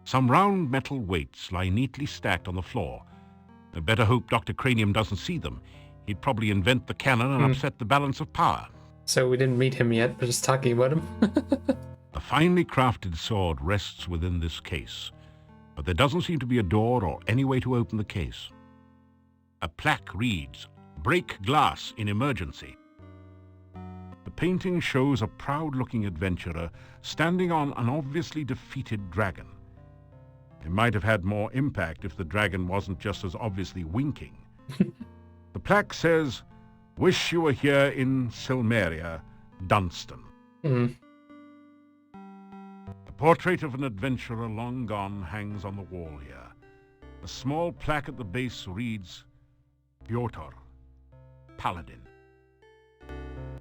Some round metal weights lie neatly stacked on the floor. I better hope Dr. Cranium doesn't see them. He'd probably invent the cannon and upset the balance of power. So we didn't meet him yet, we're just talking about him. A finely crafted sword rests within this case, but there doesn't seem to be a door or any way to open the case. A plaque reads, "Break glass in emergency." The painting shows a proud-looking adventurer standing on an obviously defeated dragon. It might have had more impact if the dragon wasn't just as obviously winking. The plaque says, "Wish you were here in Silmeria, Dunstan." Mm. A portrait of an adventurer long gone hangs on the wall here. A small plaque at the base reads, "Piotr, Paladin."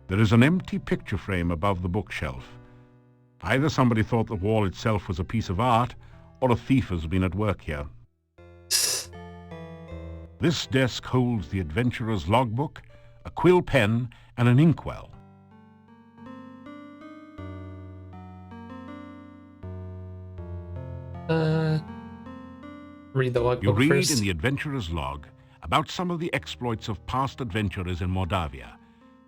There is an empty picture frame above the bookshelf. Either somebody thought the wall itself was a piece of art, or a thief has been at work here. This desk holds the adventurer's logbook, a quill pen, and an inkwell. Read the logbook You read first. in the adventurer's log about some of the exploits of past adventurers in Mordavia.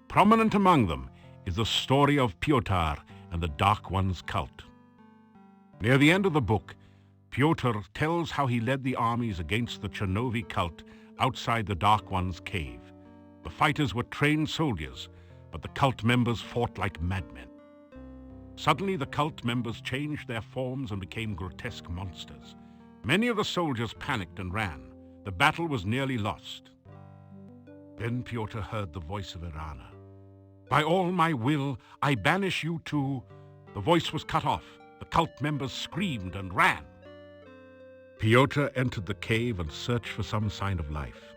Prominent among them is the story of Piotr and the Dark One's cult. Near the end of the book, Pyotr tells how he led the armies against the Chernovi cult outside the Dark One's cave. The fighters were trained soldiers, but the cult members fought like madmen. Suddenly, the cult members changed their forms and became grotesque monsters. Many of the soldiers panicked and ran. The battle was nearly lost. Then Pyotr heard the voice of Irana. "By all my will, I banish you to..." The voice was cut off. The cult members screamed and ran. Pyotr entered the cave and searched for some sign of life.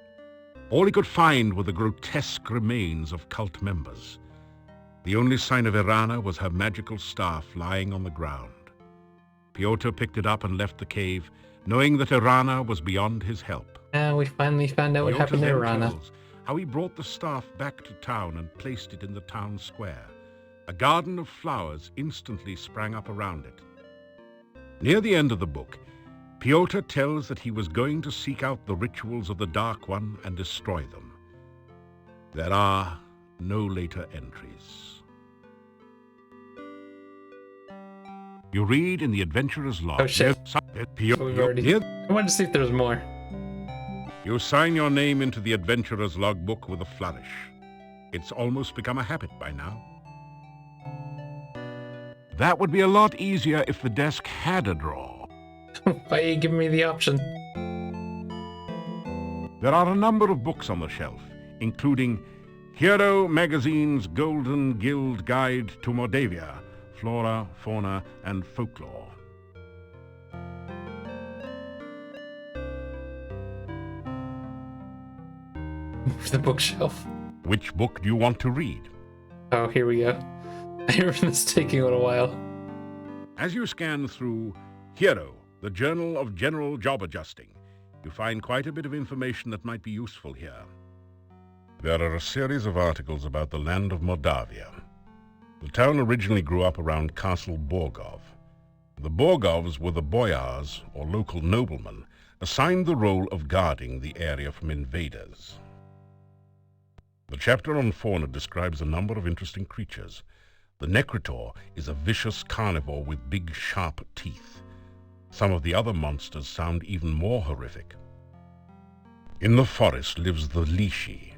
All he could find were the grotesque remains of cult members. The only sign of Irana was her magical staff lying on the ground. Pyotr picked it up and left the cave, knowing that Irana was beyond his help. And we finally found out what happened to Irana. Tells how he brought the staff back to town and placed it in the town square. A garden of flowers instantly sprang up around it. Near the end of the book, Pyotr tells that he was going to seek out the rituals of the Dark One and destroy them. There are no later entries. You read in the Adventurer's Log. Oh shit. I wanted to see if there was more. You sign your name into the Adventurer's Logbook with a flourish. It's almost become a habit by now. That would be a lot easier if the desk had a drawer. Why are you giving me the option? There are a number of books on the shelf, including Hero Magazine's Golden Guild Guide to Mordavia, Flora, Fauna, and Folklore. Move the bookshelf. Which book do you want to read? Oh, here we go. I remember this taking a little while. As you scan through Hero, the Journal of General Job Adjusting, you find quite a bit of information that might be useful here. There are a series of articles about the land of Moldavia. The town originally grew up around Castle Borgov. The Borgovs were the boyars, or local noblemen, assigned the role of guarding the area from invaders. The chapter on fauna describes a number of interesting creatures. The Necrotor is a vicious carnivore with big, sharp teeth. Some of the other monsters sound even more horrific. In the forest lives the Lishi,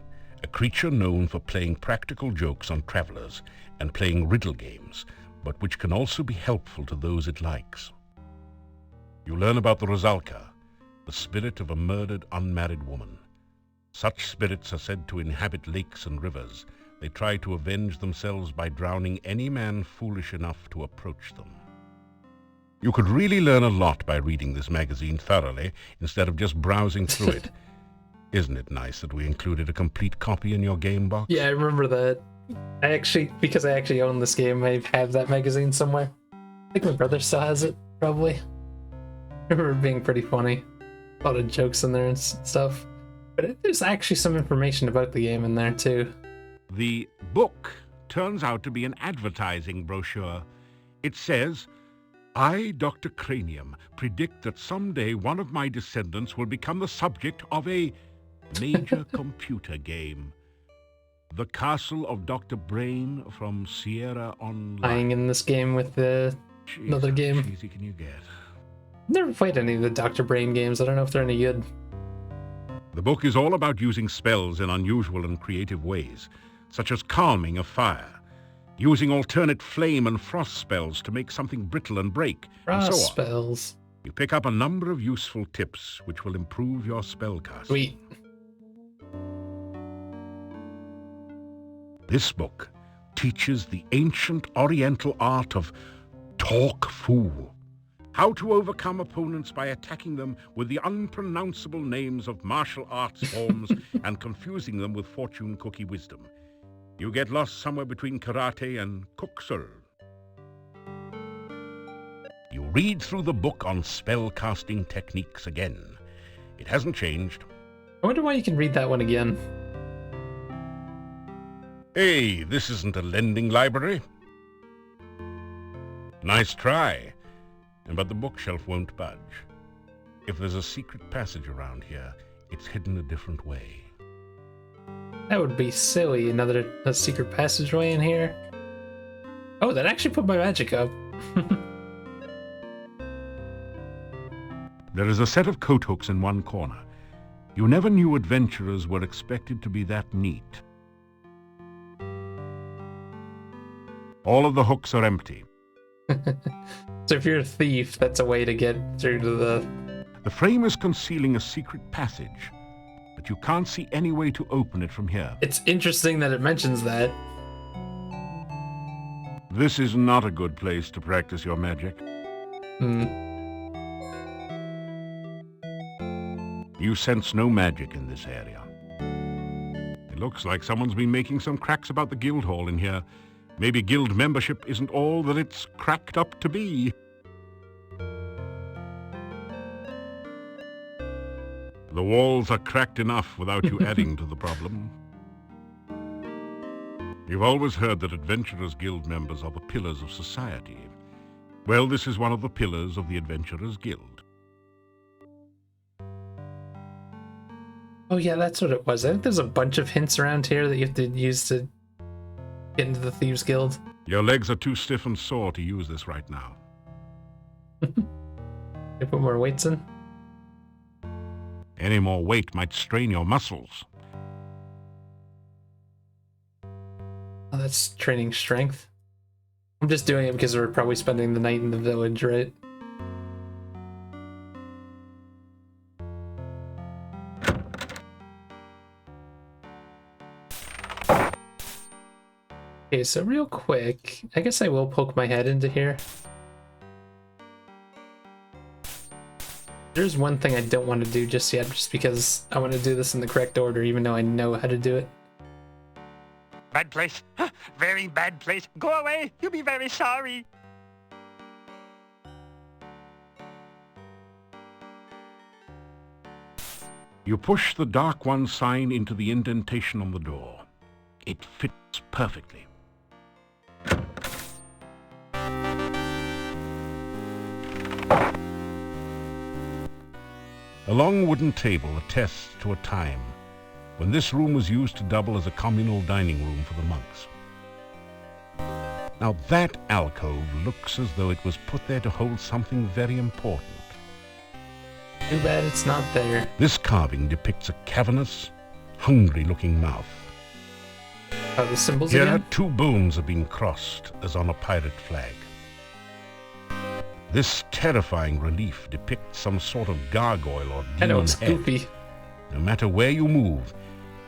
a creature known for playing practical jokes on travelers and playing riddle games, but which can also be helpful to those it likes. You learn about the Rosalka, the spirit of a murdered, unmarried woman. Such spirits are said to inhabit lakes and rivers. They try to avenge themselves by drowning any man foolish enough to approach them. You could really learn a lot by reading this magazine thoroughly instead of just browsing through it. Isn't it nice that we included a complete copy in your game box? Yeah, I remember that. Because I actually own this game, I have that magazine somewhere. I think my brother still has it, probably. I remember it being pretty funny. A lot of jokes in there and stuff. But there's actually some information about the game in there, too. The book turns out to be an advertising brochure. It says, "I, Dr. Cranium, predict that someday one of my descendants will become the subject of a major computer game. The Castle of Dr. Brain from Sierra Online." Playing in this game with another game. How cheesy can you get? Never played any of the Dr. Brain games. I don't know if they're any good. The book is all about using spells in unusual and creative ways, such as calming a fire, using alternate flame and frost spells to make something brittle and break, and so on. Frost spells. You pick up a number of useful tips which will improve your spellcasting. Sweet. This book teaches the ancient Oriental art of Talk Fool. How to overcome opponents by attacking them with the unpronounceable names of martial arts forms and confusing them with fortune cookie wisdom. You get lost somewhere between karate and kuksul. You read through the book on spellcasting techniques again. It hasn't changed. I wonder why you can read that one again. Hey, this isn't a lending library. Nice try. But the bookshelf won't budge. If there's a secret passage around here, it's hidden a different way. That would be silly. A secret passageway in here. Oh, that actually put my magic up. There is a set of coat hooks in one corner. You never knew adventurers were expected to be that neat. All of the hooks are empty. So if you're a thief, that's a way to get through to the... The frame is concealing a secret passage, but you can't see any way to open it from here. It's interesting that it mentions that. This is not a good place to practice your magic. You sense no magic in this area. It looks like someone's been making some cracks about the guild hall in here. Maybe guild membership isn't all that it's cracked up to be. The walls are cracked enough without you adding to the problem. You've always heard that Adventurers Guild members are the pillars of society. Well, this is one of the pillars of the Adventurers Guild. Oh yeah, that's what it was. I think there's a bunch of hints around here that you have to use to get into the Thieves Guild. Your legs are too stiff and sore to use this right now. They put more weights in? Any more weight might strain your muscles. Oh, that's training strength. I'm just doing it because we're probably spending the night in the village, right? Okay, so real quick, I guess I will poke my head into here. There's one thing I don't want to do just yet, just because I want to do this in the correct order, even though I know how to do it. Bad place. Very bad place. Go away. You'll be very sorry. You push the Dark One sign into the indentation on the door. It fits perfectly. A long wooden table attests to a time when this room was used to double as a communal dining room for the monks. Now that alcove looks as though it was put there to hold something very important. Too bad it's not there. This carving depicts a cavernous, hungry-looking mouth. Oh, the symbols Here, again? two bones have been crossed as on a pirate flag. This terrifying relief depicts some sort of gargoyle or I know, demon it's head. goofy. No matter where you move,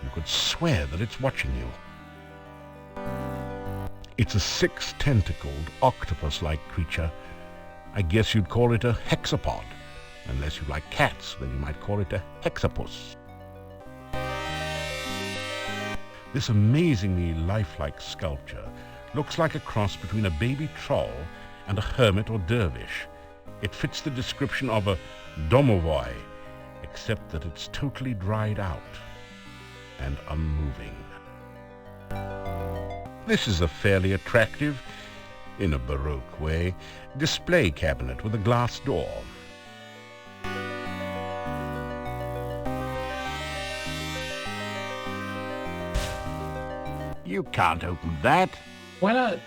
you could swear that it's watching you. It's a six-tentacled, octopus-like creature. I guess you'd call it a hexapod. Unless you like cats, then you might call it a hexapus. This amazingly lifelike sculpture looks like a cross between a baby troll and a hermit or dervish. It fits the description of a domovoi, except that it's totally dried out and unmoving. This is a fairly attractive, in a Baroque way, display cabinet with a glass door. You can't open that. Why not?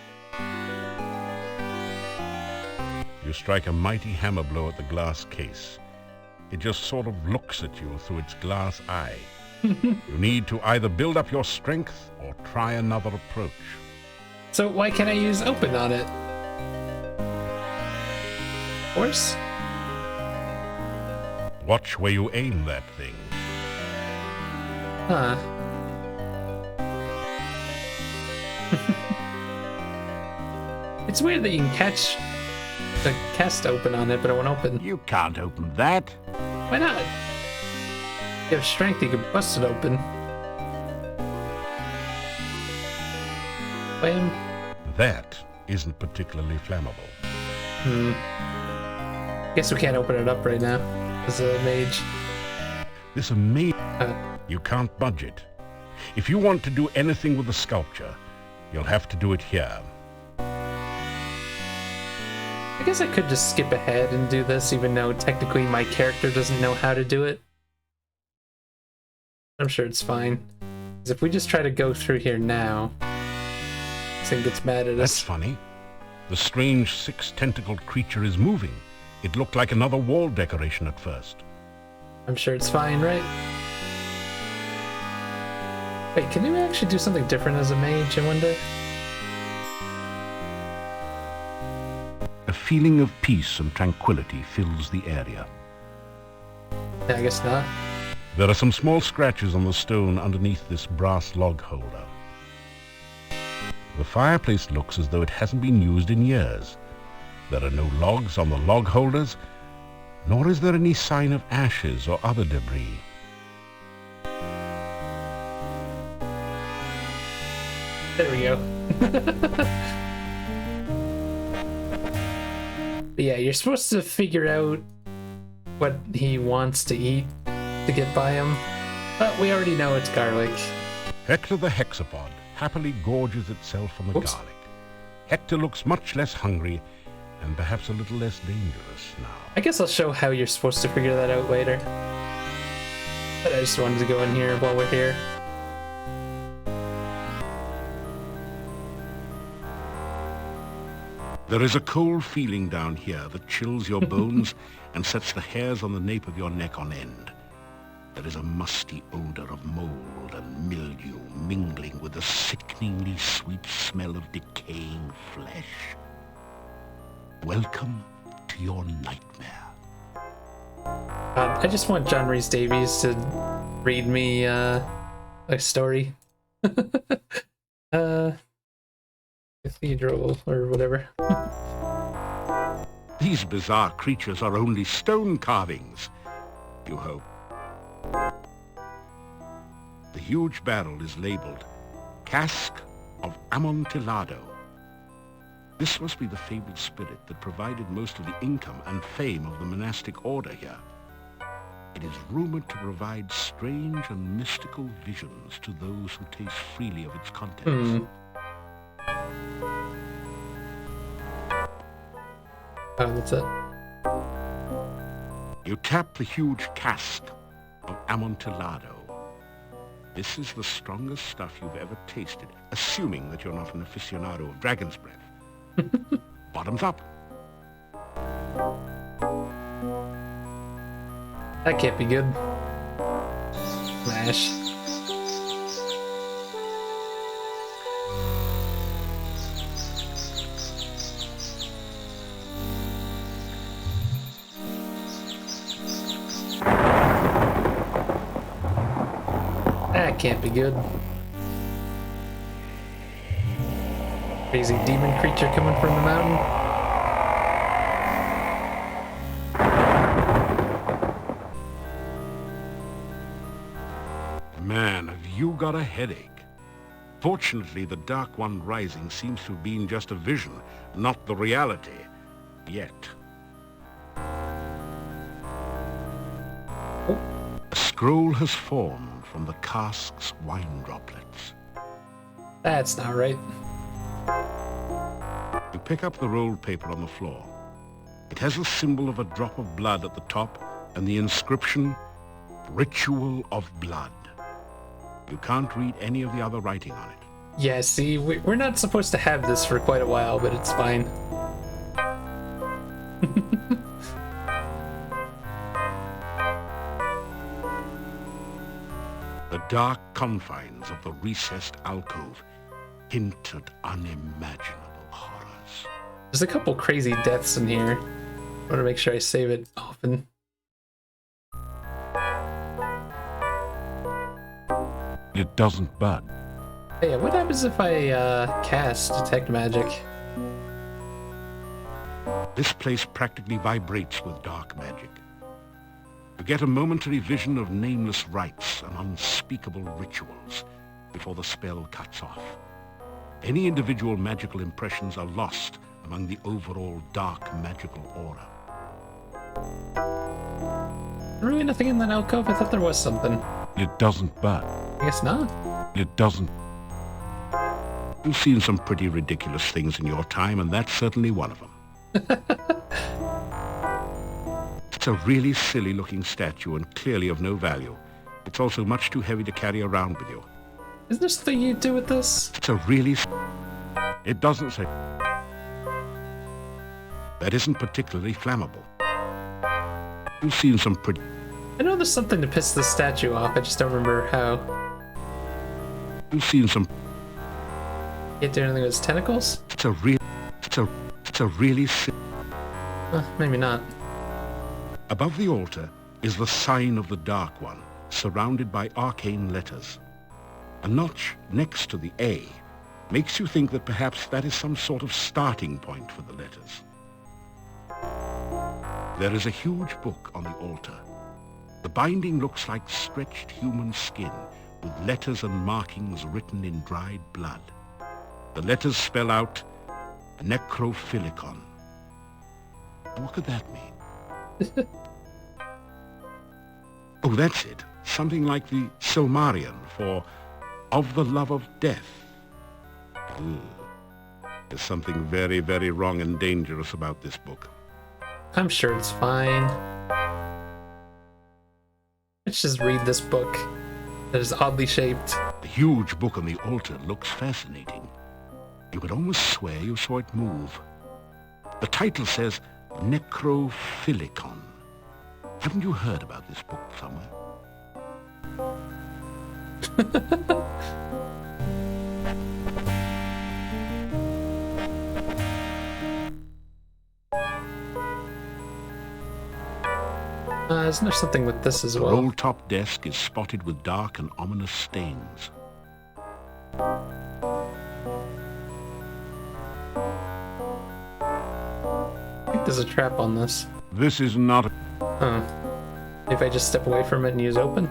You strike a mighty hammer blow at the glass case. It just sort of looks at you through its glass eye. You need to either build up your strength or try another approach. So why can't I use open on it? Force? Watch where you aim that thing. Huh. It's weird that you can catch the cast open on it, but it won't open. You can't open that. Why not? You have strength, you can bust it open. Bam. That isn't particularly flammable. Guess we can't open it up right now as a mage. This amazing... You can't budge it. If you want to do anything with the sculpture, you'll have to do it here. I guess I could just skip ahead and do this, even though technically my character doesn't know how to do it. I'm sure it's fine. 'Cause if we just try to go through here now, this thing gets mad at That's us. funny. The strange six-tentacled creature is moving. It looked like another wall decoration at first. I'm sure it's fine, right? Wait, can you actually do something different as a mage, I wonder? A feeling of peace and tranquility fills the area. Yeah, I guess not. There are some small scratches on the stone underneath this brass log holder. The fireplace looks as though it hasn't been used in years. There are no logs on the log holders, nor is there any sign of ashes or other debris. There we go. But yeah, you're supposed to figure out what he wants to eat to get by him, but we already know it's garlic. Hector the hexapod happily gorges itself on the Oops. garlic. Hector looks much less hungry and perhaps a little less dangerous now. I guess I'll show how you're supposed to figure that out later. But I just wanted to go in here while we're here. There is a cold feeling down here that chills your bones and sets the hairs on the nape of your neck on end. There is a musty odor of mold and mildew mingling with the sickeningly sweet smell of decaying flesh. Welcome to your nightmare. I just want John Rhys Davies to read me a story. Cathedral or whatever. These bizarre creatures are only stone carvings, you hope. The huge barrel is labeled Cask of Amontillado. This must be the fabled spirit that provided most of the income and fame of the monastic order here. It is rumored to provide strange and mystical visions to those who taste freely of its contents. Oh, that's it. You tap the huge cask of Amontillado. This is the strongest stuff you've ever tasted, assuming that you're not an aficionado of dragon's breath. Bottoms up. That can't be good. Smash. That can't be good. Crazy demon creature coming from the mountain. Man, have you got a headache? Fortunately, the Dark One rising seems to have been just a vision, not the reality. Yet. A scroll has formed from the cask's wine droplets. That's not right. You pick up the rolled paper on the floor. It has the symbol of a drop of blood at the top and the inscription, Ritual of Blood. You can't read any of the other writing on it. Yeah, see, we're not supposed to have this for quite a while, but it's fine. The dark confines of the recessed alcove hint at unimaginable horrors. There's a couple crazy deaths in here. I want to make sure I save it often. It doesn't bud. Hey, what happens if I cast Detect Magic? This place practically vibrates with dark magic. You get a momentary vision of nameless rites and unspeakable rituals before the spell cuts off. Any individual magical impressions are lost among the overall dark magical aura. Really nothing in that alcove? I thought there was something. It doesn't bud. I guess not. It doesn't. You've seen some pretty ridiculous things in your time, and that's certainly one of them. It's a really silly-looking statue and clearly of no value. It's also much too heavy to carry around with you. Is there something you do with this? It's a really... It doesn't say... That isn't particularly flammable. You've seen some pretty... I know there's something to piss the statue off, I just don't remember how. You've seen some... Can't do anything with his tentacles? It's a really... Maybe not. Above the altar is the sign of the Dark One, surrounded by arcane letters. A notch next to the A makes you think that perhaps that is some sort of starting point for the letters. There is a huge book on the altar. The binding looks like stretched human skin, with letters and markings written in dried blood. The letters spell out Necrophilicon. What could that mean? Oh, that's it. Something like the Silmarillion for of the love of death. There's something very, very wrong and dangerous about this book. I'm sure it's fine. Let's just read this book that is oddly shaped. The huge book on the altar looks fascinating. You could almost swear you saw it move. The title says Necrophilicon. Haven't you heard about this book somewhere? Isn't there something with this as The well? roll-top desk is spotted with dark and ominous stains. I think there's a trap on this. This is not a... Huh. If I just step away from it and use open?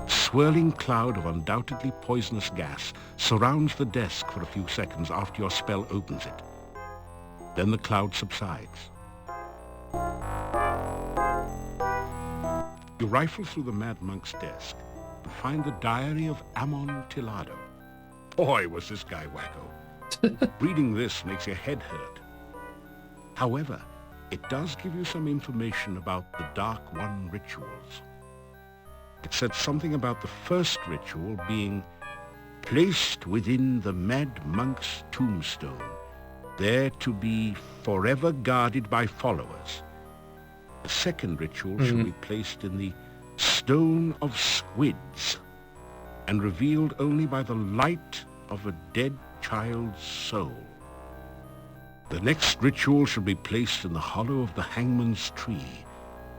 Swirling cloud of undoubtedly poisonous gas surrounds the desk for a few seconds after your spell opens it. Then the cloud subsides. You rifle through the Mad Monk's desk and find the diary of Amontillado. Boy, was this guy wacko. Reading this makes your head hurt. However, it does give you some information about the Dark One rituals. It said something about the first ritual being placed within the Mad Monk's tombstone, there to be forever guarded by followers. The second ritual shall be placed in the Stone of Squids and revealed only by the light of a dead child's soul. The next ritual shall be placed in the hollow of the Hangman's Tree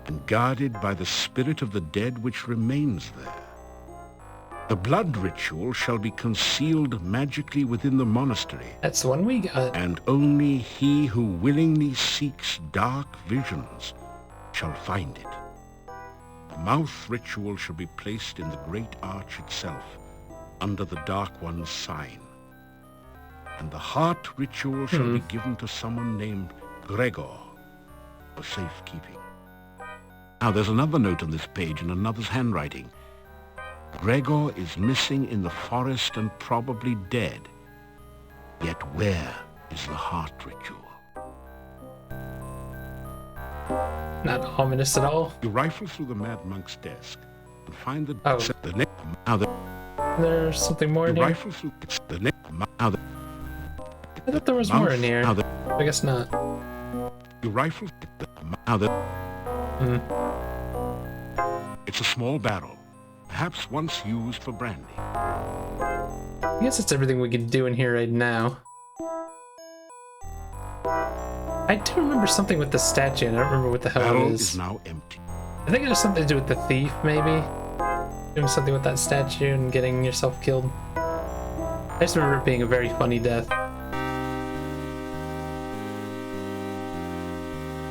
and guarded by the spirit of the dead which remains there. The blood ritual shall be concealed magically within the monastery, That's the one we got. and only he who willingly seeks dark visions shall find it. The mouth ritual shall be placed in the great arch itself, under the Dark One's sign. And the heart ritual shall be given to someone named Gregor for safekeeping. Now, there's another note on this page in another's handwriting. Gregor is missing in the forest and probably dead. Yet where is the heart ritual? Not ominous at all. You rifle through the Mad Monk's desk and find the... Oh. the next... Now, There's something more in you here? rifle through... the next... Now, I thought there was more in here. I guess not. You rifle... Now, It's a small barrel, perhaps once used for brandy. I guess that's everything we can do in here right now. I do remember something with the statue, and I don't remember what the hell Barrel it is is. now empty. I think it has something to do with the thief, maybe? Doing something with that statue and getting yourself killed. I just remember it being a very funny death.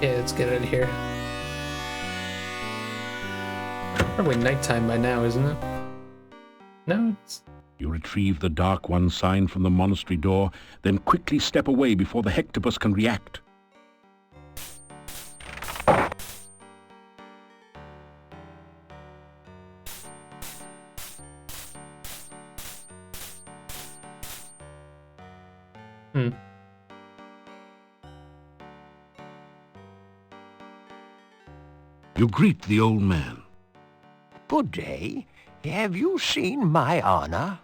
Yeah, let's get out of here. Probably nighttime by now, isn't it? No, it's... You retrieve the Dark One sign from the monastery door, then quickly step away before the Hectopus can react. You greet the old man. Good day. Have you seen my honor?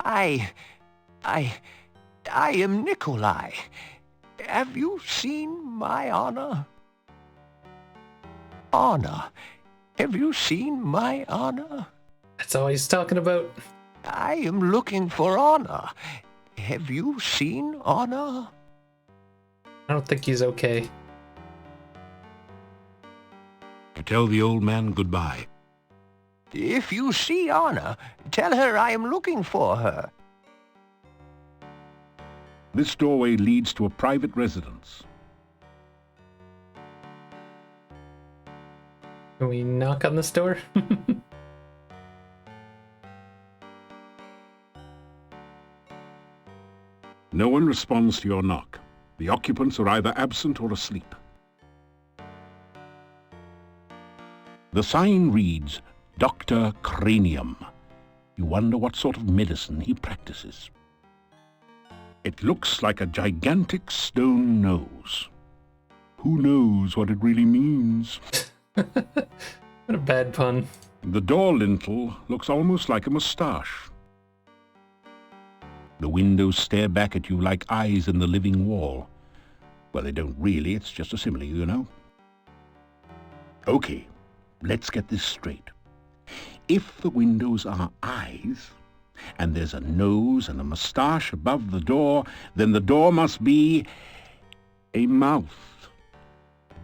I am Nikolai. Have you seen my Anna? Anna. Have you seen my Anna? That's all he's talking about. I am looking for Anna. Have you seen Anna? I don't think he's okay. You tell the old man goodbye. If you see Anna, tell her I am looking for her. This doorway leads to a private residence. Can we knock on this door? No one responds to your knock. The occupants are either absent or asleep. The sign reads, Dr. Cranium. You wonder what sort of medicine he practices. It looks like a gigantic stone nose. Who knows what it really means? What a bad pun. The door lintel looks almost like a moustache. The windows stare back at you like eyes in the living wall. Well, they don't really, it's just a simile, you know. Okay, let's get this straight. If the windows are eyes, and there's a nose and a moustache above the door, then the door must be a mouth.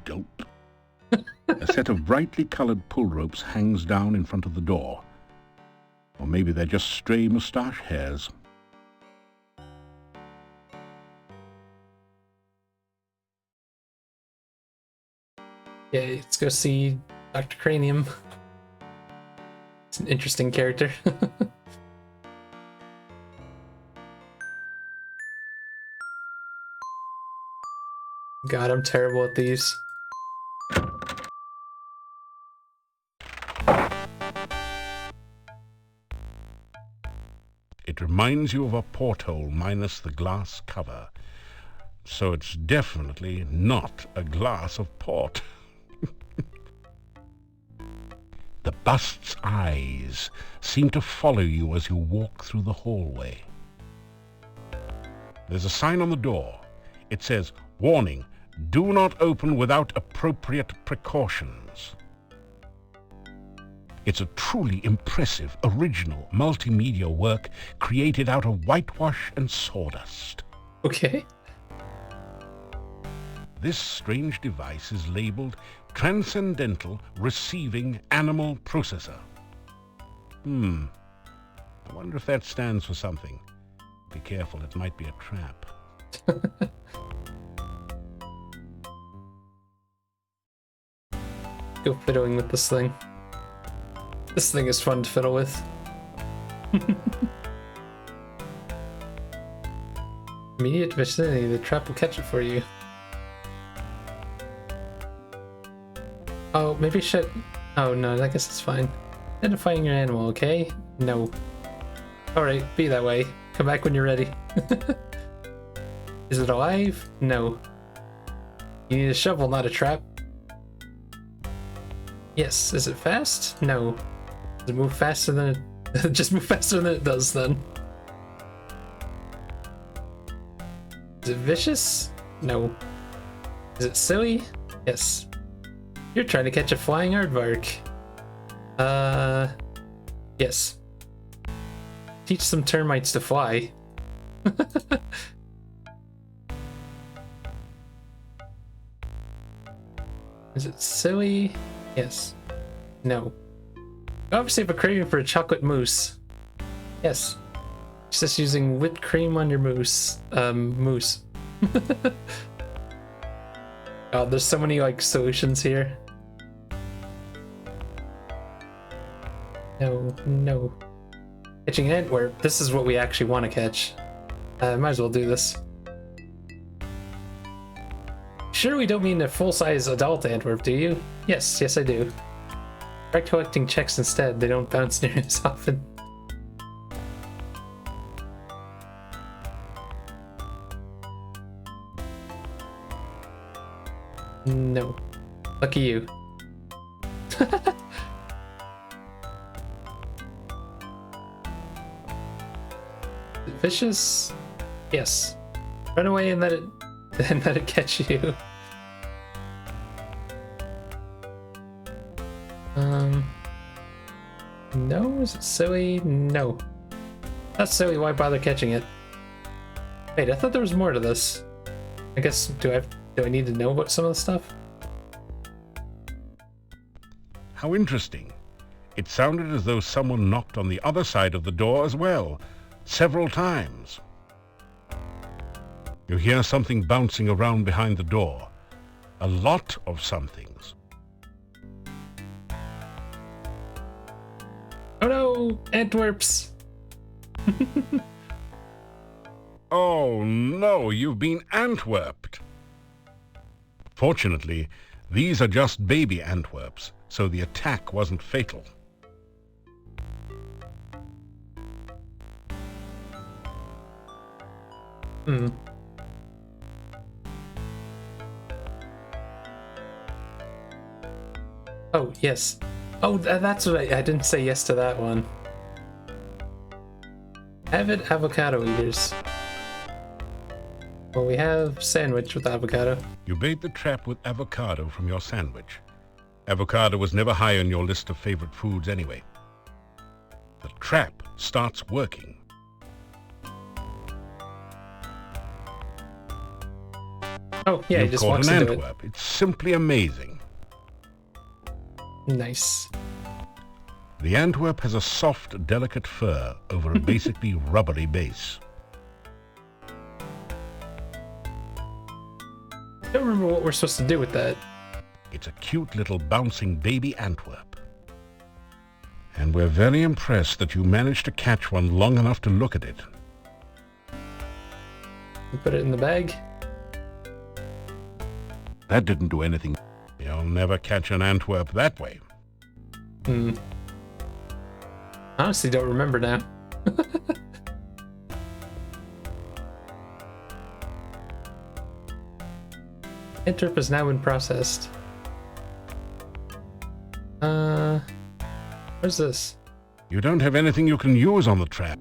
Gulp. A set of brightly colored pull ropes hangs down in front of the door. Or maybe they're just stray moustache hairs. Yeah, let's go see Dr. Cranium. It's an interesting character. God, I'm terrible at these. It reminds you of a porthole minus the glass cover. So it's definitely not a glass of port. The bust's eyes seem to follow you as you walk through the hallway. There's a sign on the door. It says, "Warning, do not open without appropriate precautions." It's a truly impressive, original, multimedia work created out of whitewash and sawdust. Okay. This strange device is labeled Transcendental Receiving Animal Processor. I wonder if that stands for something. Be careful, it might be a trap. Go fiddling with this thing. This thing is fun to fiddle with. Immediate vicinity, the trap will catch it for you. Oh, maybe I should... Oh no, I guess it's fine. Identifying your animal, okay? No. Alright, be that way. Come back when you're ready. Is it alive? No. You need a shovel, not a trap. Yes. Is it fast? No. Does it move faster than it... Just move faster than it does, then. Is it vicious? No. Is it silly? Yes. You're trying to catch a flying aardvark. Yes. Teach some termites to fly. Is it silly? Yes. No. You obviously have a craving for a chocolate mousse. Yes. It's just using whipped cream on your mousse. Mousse. Oh, there's so many, like, solutions here. No, no. Catching Antwerp. This is what we actually want to catch. Might as well do this. Sure we don't mean a full-size adult Antwerp, do you? Yes, yes I do. Try collecting checks instead. They don't bounce near as often. No. Lucky you. Vicious? Yes. Run away and let it catch you. No? Is it silly? No. That's silly, why bother catching it? Wait, I thought there was more to this. I guess, do I need to know about some of the stuff? How interesting. It sounded as though someone knocked on the other side of the door as well, several times. You hear something bouncing around behind the door. A lot of somethings. Oh no! Antwerps! Oh no, you've been Antwerped. Fortunately, these are just baby Antwerps, so the attack wasn't fatal. Oh, yes. Oh, that's what I didn't say yes to that one. Avid avocado eaters. Well, we have sandwich with avocado. You bait the trap with avocado from your sandwich. Avocado was never high on your list of favorite foods anyway. The trap starts working. Oh, yeah, he You've just caught walks an into Antwerp. It's simply amazing. it. Nice. The Antwerp has a soft, delicate fur over a basically rubbery base. I don't remember what we're supposed to do with that. It's a cute little bouncing baby Antwerp. And we're very impressed that you managed to catch one long enough to look at it. We put it in the bag. That didn't do anything. You'll never catch an Antwerp that way. Honestly, don't remember now. Antwerp has now been processed. What's this? You don't have anything you can use on the trap.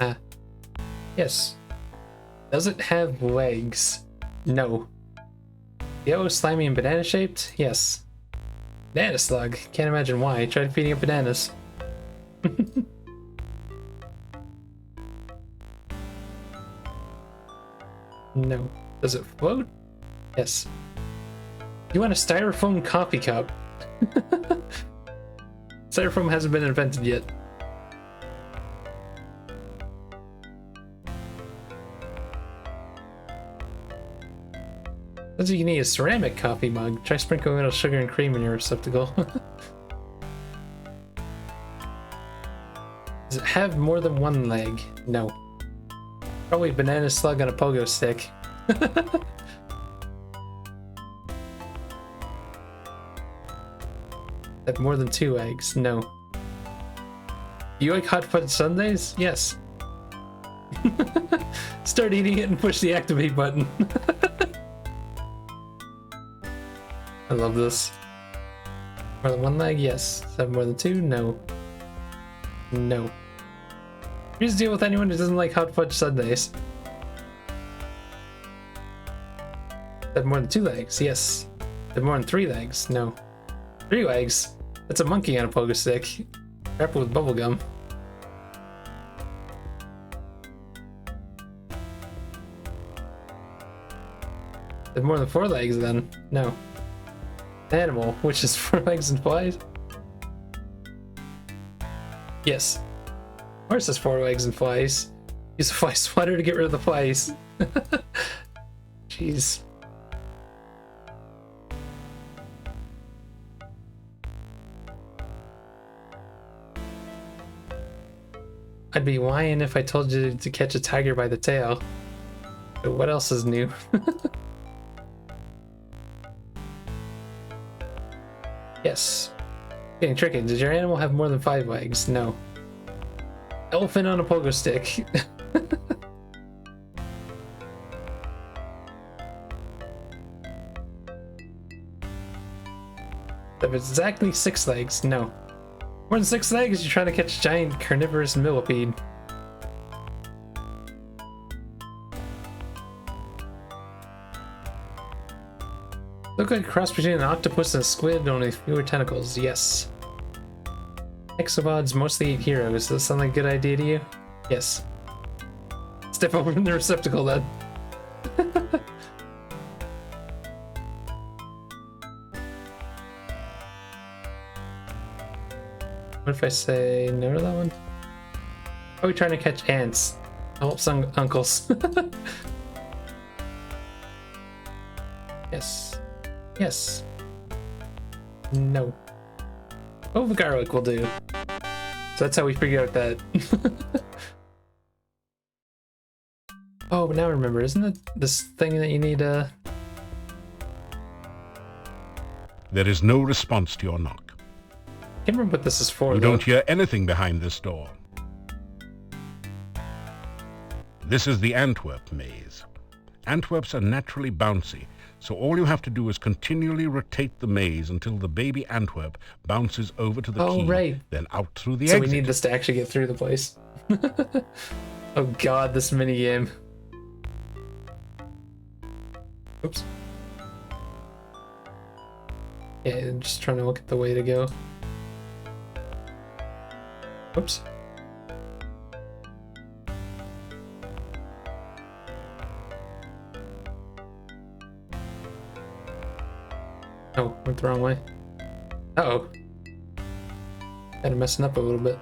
Ah. Yes. Does it have legs? No. Yellow, slimy, and banana shaped? Yes. Banana slug. Can't imagine why. Tried feeding it bananas. No. Does it float? Yes. You want a styrofoam coffee cup? Styrofoam hasn't been invented yet. That's what you need, a ceramic coffee mug. Try sprinkling a little sugar and cream in your receptacle. Does it have more than one leg? No. Probably banana slug on a pogo stick. Have more than 2 eggs? No. You like hot fudge sundaes? Yes. Start eating it and push the activate button. I love this. More than 1 leg? Yes. Does it have more than 2? No. No. Here's the deal with anyone who doesn't like hot fudge sundaes. Have more than 2 legs? Yes. Have more than 3 legs? No. 3 legs? That's a monkey on a pogo stick. Wrap it with bubblegum. Have more than 4 legs then? No. Animal, which is 4 legs and flies? Yes. Horse has 4 legs and flies. Use a fly swatter to get rid of the flies. Jeez. I'd be lying if I told you to catch a tiger by the tail. But what else is new? Yes. Getting tricky. Does your animal have more than 5 legs? No. Elephant on a pogo stick. If it's exactly 6 legs, no. More than 6 legs, you're trying to catch a giant carnivorous millipede. Look like a cross between an octopus and a squid, only fewer tentacles. Yes. Exobods mostly eat heroes. Does that sound like a good idea to you? Yes. Step over in the receptacle then. What if I say no to that one? Are we trying to catch ants? Help some uncles. Yes. Yes. No. Oh, the garlic will do. So that's how we figure out that. Oh, but now I remember, isn't it this thing that you need There There is no response to your knock. I can't remember what this is for, You though. don't hear anything behind this door. This is the Antwerp Maze. Antwerps are naturally bouncy, so all you have to do is continually rotate the maze until the baby Antwerp bounces over to the Oh, key, right. then out through the So exit. we need this to actually get through the place. Oh god, this minigame. Oops. Yeah, I'm just trying to look at the way to go. Oops. Oh, went the wrong way. Uh-oh. Kinda messing up a little bit.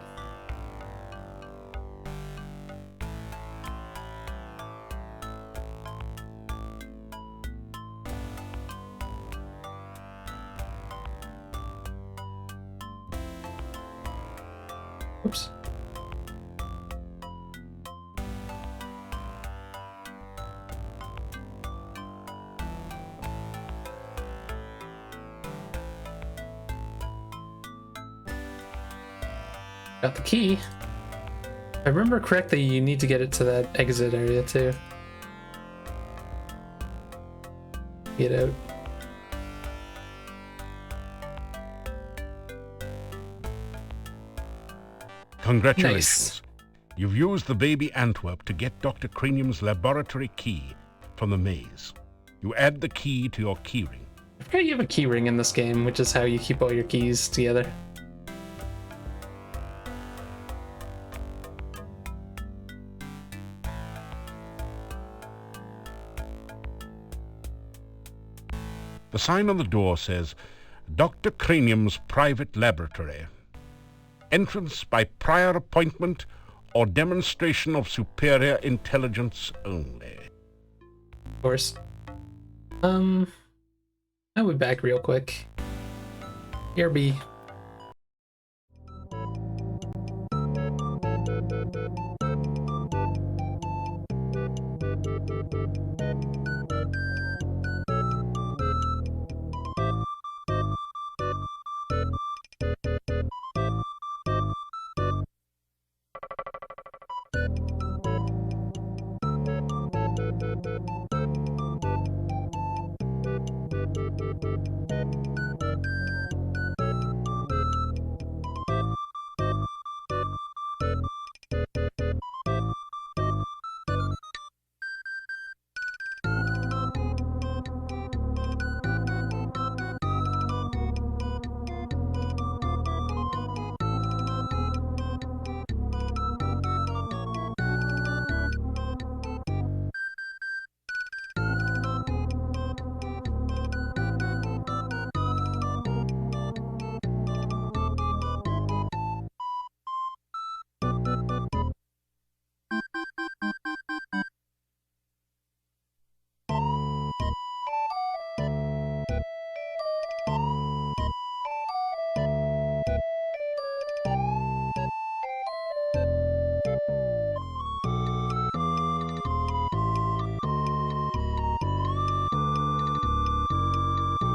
Oops. Got the key. If I remember correctly, you need to get it to that exit area too. Get out. Congratulations. Nice. You've used the baby Antwerp to get Dr. Cranium's laboratory key from the maze. You add the key to your keyring. I forgot you have a key ring in this game, which is how you keep all your keys together. The sign on the door says, Dr. Cranium's private laboratory. Entrance by prior appointment or demonstration of superior intelligence only. Of course. I'll be back real quick. Here be.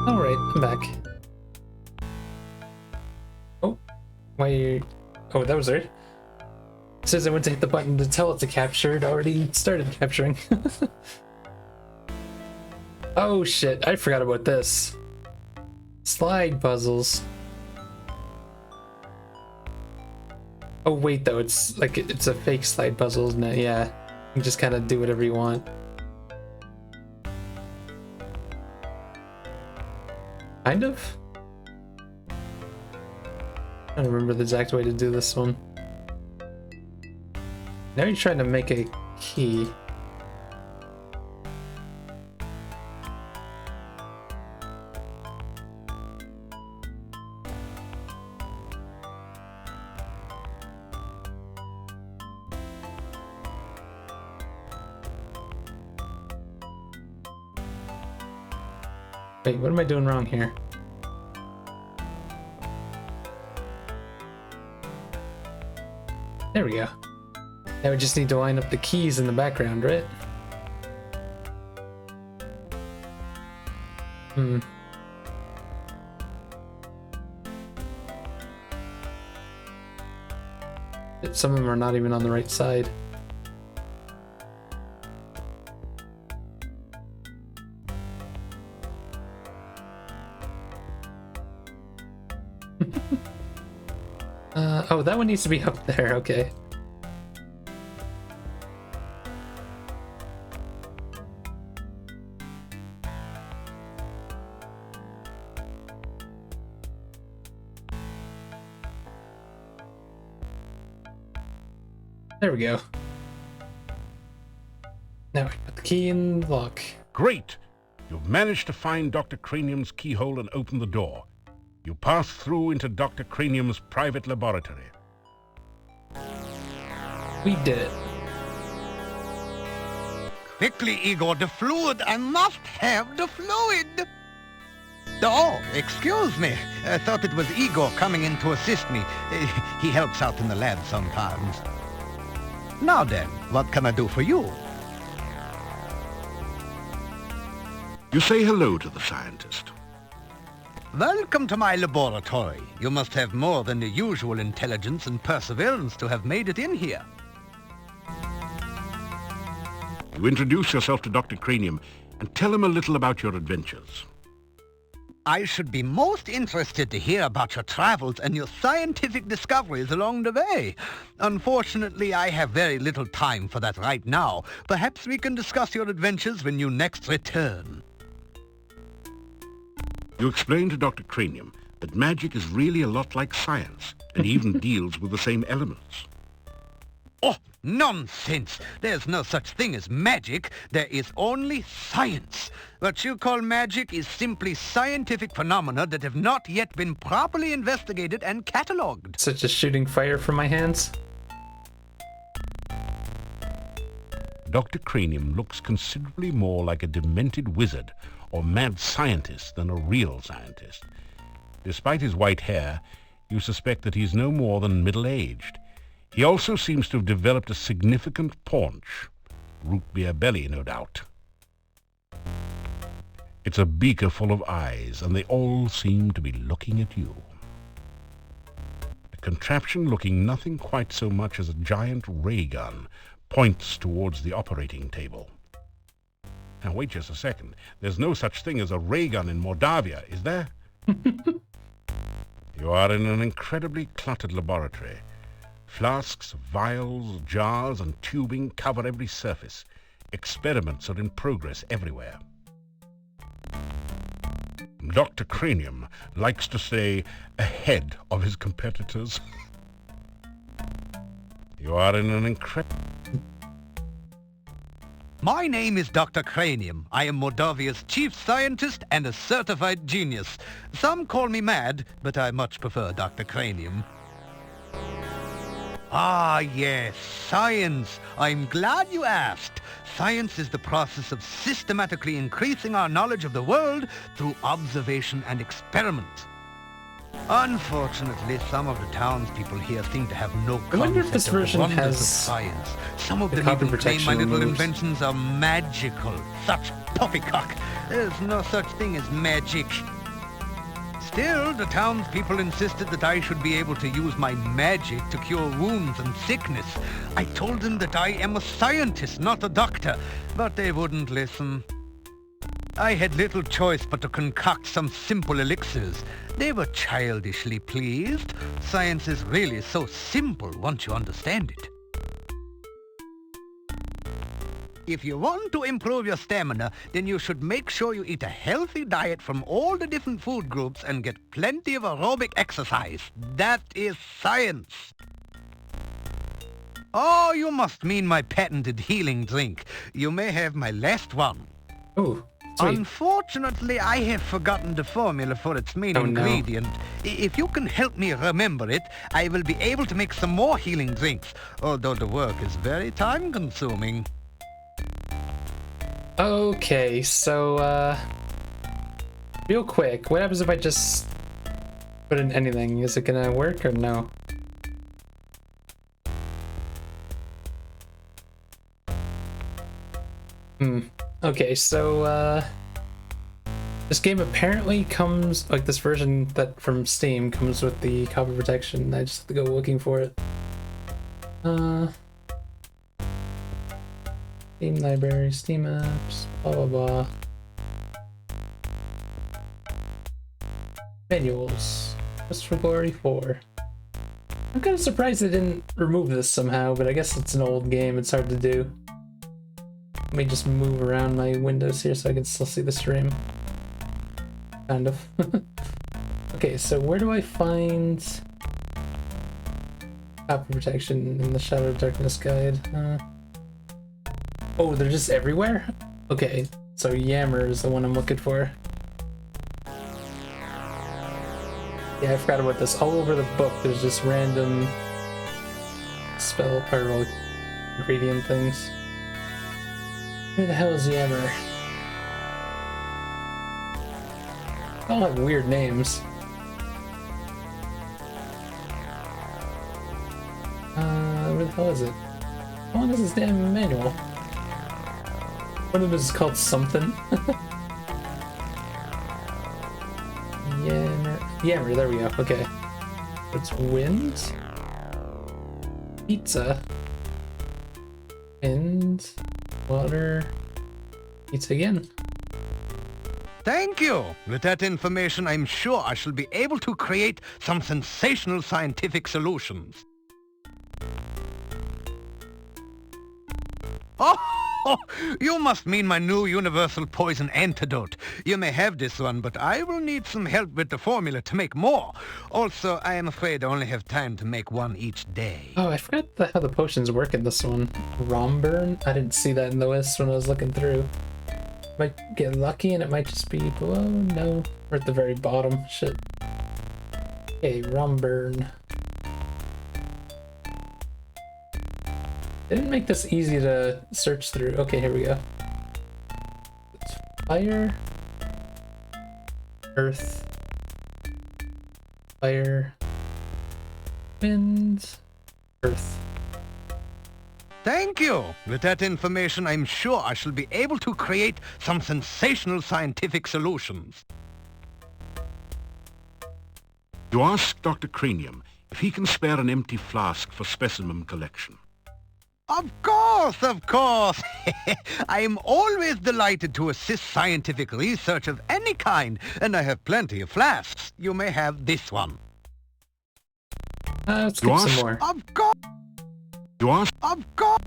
Alright, I'm back. Oh, why are you... Oh, that was weird. It says I went to hit the button to tell it to capture. It already started capturing. Oh shit, I forgot about this. Slide puzzles. Oh wait though, it's like, it's a fake slide puzzle, isn't it? Yeah, you just kind of do whatever you want. Kind of? I don't remember the exact way to do this one. Now you're trying to make a key. Wait, what am I doing wrong here? There we go. Now we just need to line up the keys in the background, right? Some of them are not even on the right side. Oh, that one needs to be up there, okay. There we go. Now we put the key in the lock. Great! You've managed to find Dr. Cranium's keyhole and open the door. You pass through into Dr. Cranium's private laboratory. We did it. Quickly, Igor, the fluid. I must have the fluid. Oh, excuse me. I thought it was Igor coming in to assist me. He helps out in the lab sometimes. Now then, what can I do for you? You say hello to the scientist. Welcome to my laboratory. You must have more than the usual intelligence and perseverance to have made it in here. You introduce yourself to Dr. Cranium and tell him a little about your adventures. I should be most interested to hear about your travels and your scientific discoveries along the way. Unfortunately, I have very little time for that right now. Perhaps we can discuss your adventures when you next return. You explain to Dr. Cranium that magic is really a lot like science and even deals with the same elements. Oh, nonsense! There's no such thing as magic. There is only science. What you call magic is simply scientific phenomena that have not yet been properly investigated and catalogued. Such as shooting fire from my hands. Dr. Cranium looks considerably more like a demented wizard or mad scientist than a real scientist. Despite his white hair, you suspect that he's no more than middle-aged. He also seems to have developed a significant paunch. Root beer belly, no doubt. It's a beaker full of eyes, and they all seem to be looking at you. A contraption looking nothing quite so much as a giant ray gun points towards the operating table. Now wait just a second. There's no such thing as a ray gun in Mordavia, is there? You are in an incredibly cluttered laboratory. Flasks, vials, jars, and tubing cover every surface. Experiments are in progress everywhere. Dr. Cranium likes to stay ahead of his competitors. You are in an incredible... My name is Dr. Cranium. I am Moldavia's chief scientist and a certified genius. Some call me mad, but I much prefer Dr. Cranium. Ah, yes, science. I'm glad you asked. Science is the process of systematically increasing our knowledge of the world through observation and experiment. Unfortunately, some of the townspeople here seem to have no I wonder if this concept of the version wonders has of science. Some of the them copy even claim my protection little removed. inventions are magical. Such poppycock. There's no such thing as magic. Still, the townspeople insisted that I should be able to use my magic to cure wounds and sickness. I told them that I am a scientist, not a doctor, but they wouldn't listen. I had little choice but to concoct some simple elixirs. They were childishly pleased. Science is really so simple once you understand it. If you want to improve your stamina, then you should make sure you eat a healthy diet from all the different food groups and get plenty of aerobic exercise. That is science. Oh, you must mean my patented healing drink. You may have my last one. Ooh, sweet. Unfortunately, I have forgotten the formula for its main ingredient. If you can help me remember it, I will be able to make some more healing drinks, although the work is very time-consuming. Okay, so, real quick, what happens if I just put in anything? Is it gonna work or no? Okay, so, this game apparently comes, like this version that from Steam comes with the copy protection. I just have to go looking for it. Steam library, Steam apps, blah blah blah. Manuals. Just for Glory 4. I'm kind of surprised they didn't remove this somehow, but I guess it's an old game, it's hard to do. Let me just move around my windows here so I can still see the stream. Kind of. Okay, so where do I find copy protection in the Shadow of Darkness guide? Oh, they're just everywhere? Okay, so Yammer is the one I'm looking for. Yeah, I forgot about this. All over the book, there's just random spell or ingredient things. Where the hell is Yammer? They all have weird names. Where the hell is it? How long is this damn manual? One of them is called something. Yammer, there we go. Okay. It's wind. Pizza. Wind. Water. Pizza again. Thank you. With that information, I'm sure I shall be able to create some sensational scientific solutions. Oh, you must mean my new universal poison antidote. You may have this one, but I will need some help with the formula to make more. Also, I am afraid I only have time to make one each day. Oh, I forgot how the potions work in this one. Romburn? I didn't see that in the list when I was looking through. Might get lucky and it might just be below. No, we're at the very bottom. Shit. Okay, Romburn. They didn't make this easy to search through. Okay, here we go. It's fire, earth, fire, wind, earth. Thank you. With that information, I'm sure I shall be able to create some sensational scientific solutions. You ask Dr. Cranium if he can spare an empty flask for specimen collection. Of course, of course. I am always delighted to assist scientific research of any kind, and I have plenty of flasks. You may have this one. Let's get some more. Of course. You ask? Of course.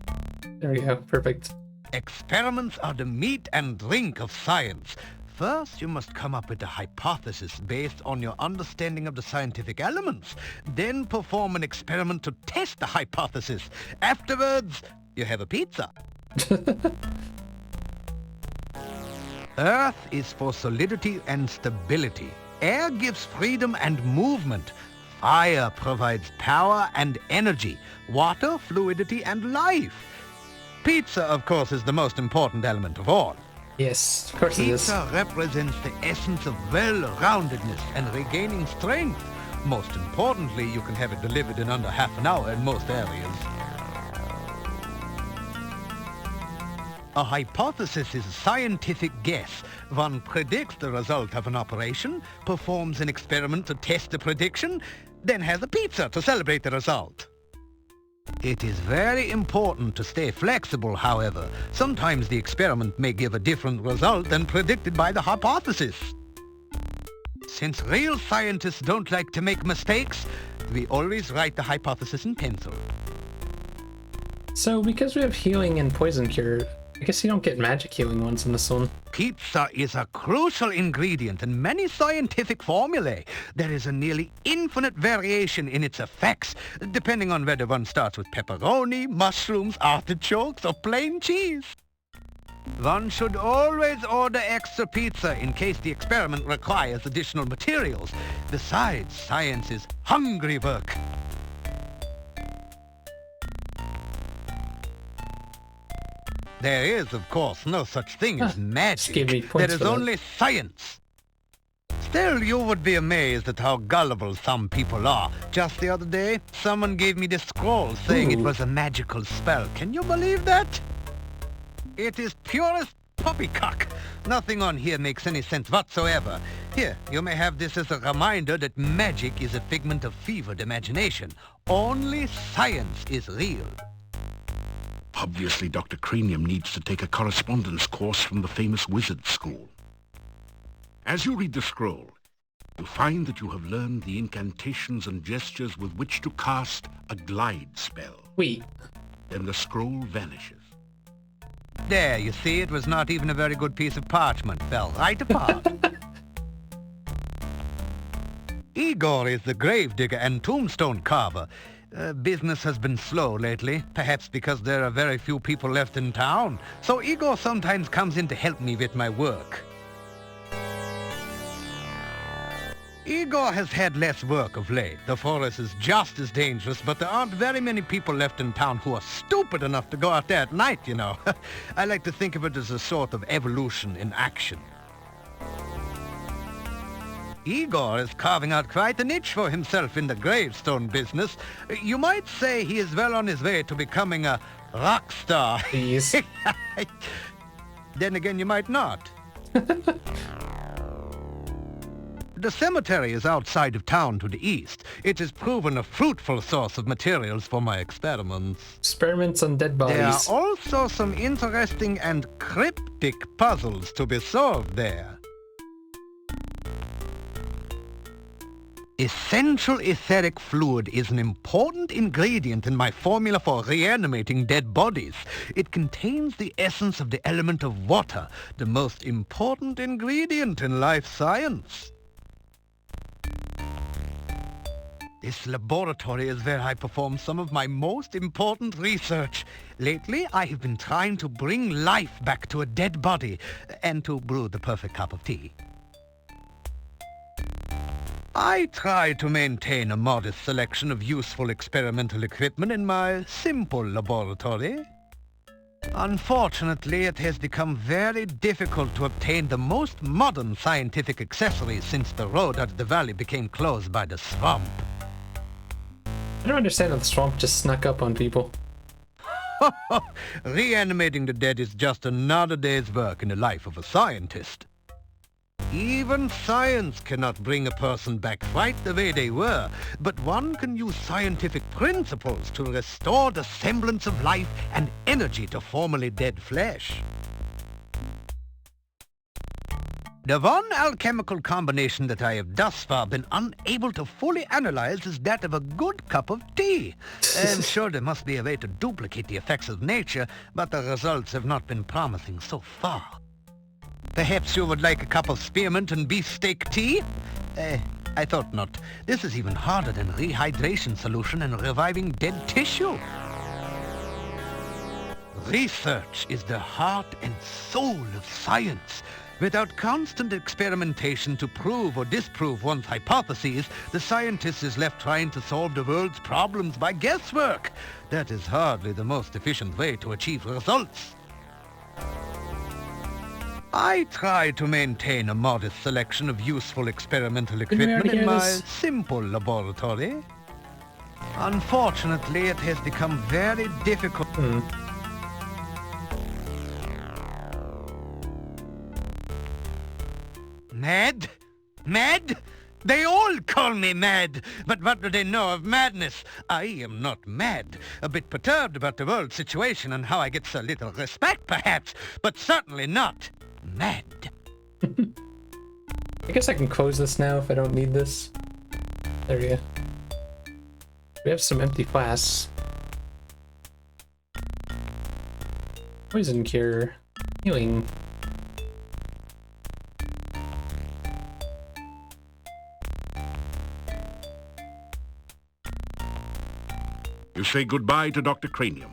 There we go. Perfect. Experiments are the meat and drink of science. First, you must come up with a hypothesis based on your understanding of the scientific elements. Then perform an experiment to test the hypothesis. Afterwards, you have a pizza. Earth is for solidity and stability. Air gives freedom and movement. Fire provides power and energy. Water, fluidity, and life. Pizza, of course, is the most important element of all. Yes, of course it is. Pizza represents the essence of well-roundedness and regaining strength. Most importantly, you can have it delivered in under half an hour in most areas. A hypothesis is a scientific guess. One predicts the result of an operation, performs an experiment to test the prediction, then has a pizza to celebrate the result. It is very important to stay flexible, however. Sometimes the experiment may give a different result than predicted by the hypothesis. Since real scientists don't like to make mistakes, we always write the hypothesis in pencil. So, because we have healing and poison cure, I guess you don't get magic healing ones in this one. Pizza is a crucial ingredient in many scientific formulae. There is a nearly infinite variation in its effects, depending on whether one starts with pepperoni, mushrooms, artichokes, or plain cheese. One should always order extra pizza in case the experiment requires additional materials. Besides, science is hungry work. There is, of course, no such thing as magic. Give me points There is for that. only science. Still, you would be amazed at how gullible some people are. Just the other day, someone gave me this scroll saying it Ooh. was a magical spell. Can you believe that? It is purest poppycock. Nothing on here makes any sense whatsoever. Here, you may have this as a reminder that magic is a figment of fevered imagination. Only science is real. Obviously, Dr. Cranium needs to take a correspondence course from the famous wizard school. As you read the scroll, you find that you have learned the incantations and gestures with which to cast a glide spell. Wait. Then the scroll vanishes. There, you see, it was not even a very good piece of parchment. Fell right apart. Igor is the gravedigger and tombstone carver. Business has been slow lately, perhaps because there are very few people left in town. So Igor sometimes comes in to help me with my work. Igor has had less work of late. The forest is just as dangerous, but there aren't very many people left in town who are stupid enough to go out there at night, you know. I like to think of it as a sort of evolution in action. Igor is carving out quite a niche for himself in the gravestone business. You might say he is well on his way to becoming a rock star. Please. Then again, you might not. The cemetery is outside of town to the east. It has proven a fruitful source of materials for my experiments. Experiments on dead There are bodies. also some interesting and cryptic puzzles to be solved there. Essential etheric fluid is an important ingredient in my formula for reanimating dead bodies. It contains the essence of the element of water, the most important ingredient in life science. This laboratory is where I perform some of my most important research. Lately, I have been trying to bring life back to a dead body and to brew the perfect cup of tea. I try to maintain a modest selection of useful experimental equipment in my simple laboratory. Unfortunately, it has become very difficult to obtain the most modern scientific accessories since the road out of the valley became closed by the swamp. I don't understand how the swamp just snuck up on people. Reanimating the dead is just another day's work in the life of a scientist. Even science cannot bring a person back right the way they were, but one can use scientific principles to restore the semblance of life and energy to formerly dead flesh. The one alchemical combination that I have thus far been unable to fully analyze is that of a good cup of tea. I'm sure there must be a way to duplicate the effects of nature, but the results have not been promising so far. Perhaps you would like a cup of spearmint and beefsteak tea? I thought not. This is even harder than rehydration solution and reviving dead tissue. Research is the heart and soul of science. Without constant experimentation to prove or disprove one's hypotheses, the scientist is left trying to solve the world's problems by guesswork. That is hardly the most efficient way to achieve results. I try to maintain a modest selection of useful experimental equipment already in hear my this? simple laboratory. Unfortunately, it has become very difficult. Mad? Mad? They all call me mad, but what do they know of madness? I am not mad. A bit perturbed about the world situation and how I get so little respect, perhaps, but certainly not mad. I guess I can close this now if I don't need this. There we go. We have some empty flasks. Poison cure. Healing. You say goodbye to Dr. Cranium.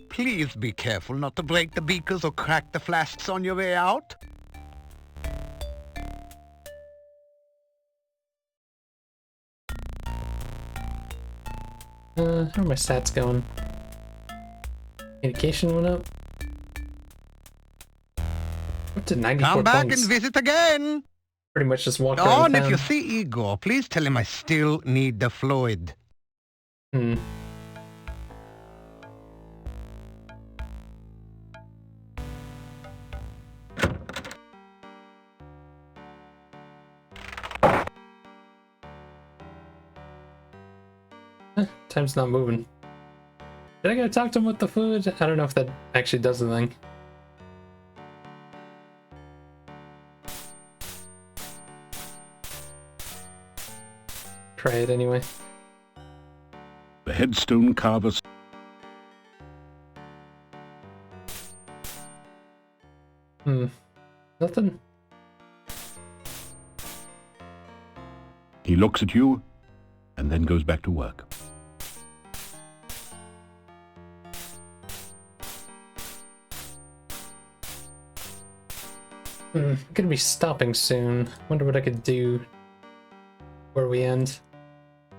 Please be careful not to break the beakers or crack the flasks on your way out. How are my stats going? Communication went up. Up to 94 Come back points. and visit again. Pretty much just walk Oh, around and if town. you see Igor, please tell him I still need the fluid. Hmm. Time's not moving. Did I go talk to him with the fluid? I don't know if that actually does anything. Try it anyway. The headstone carver Nothing. He looks at you and then goes back to work. I'm gonna be stopping soon. Wonder what I could do where we end.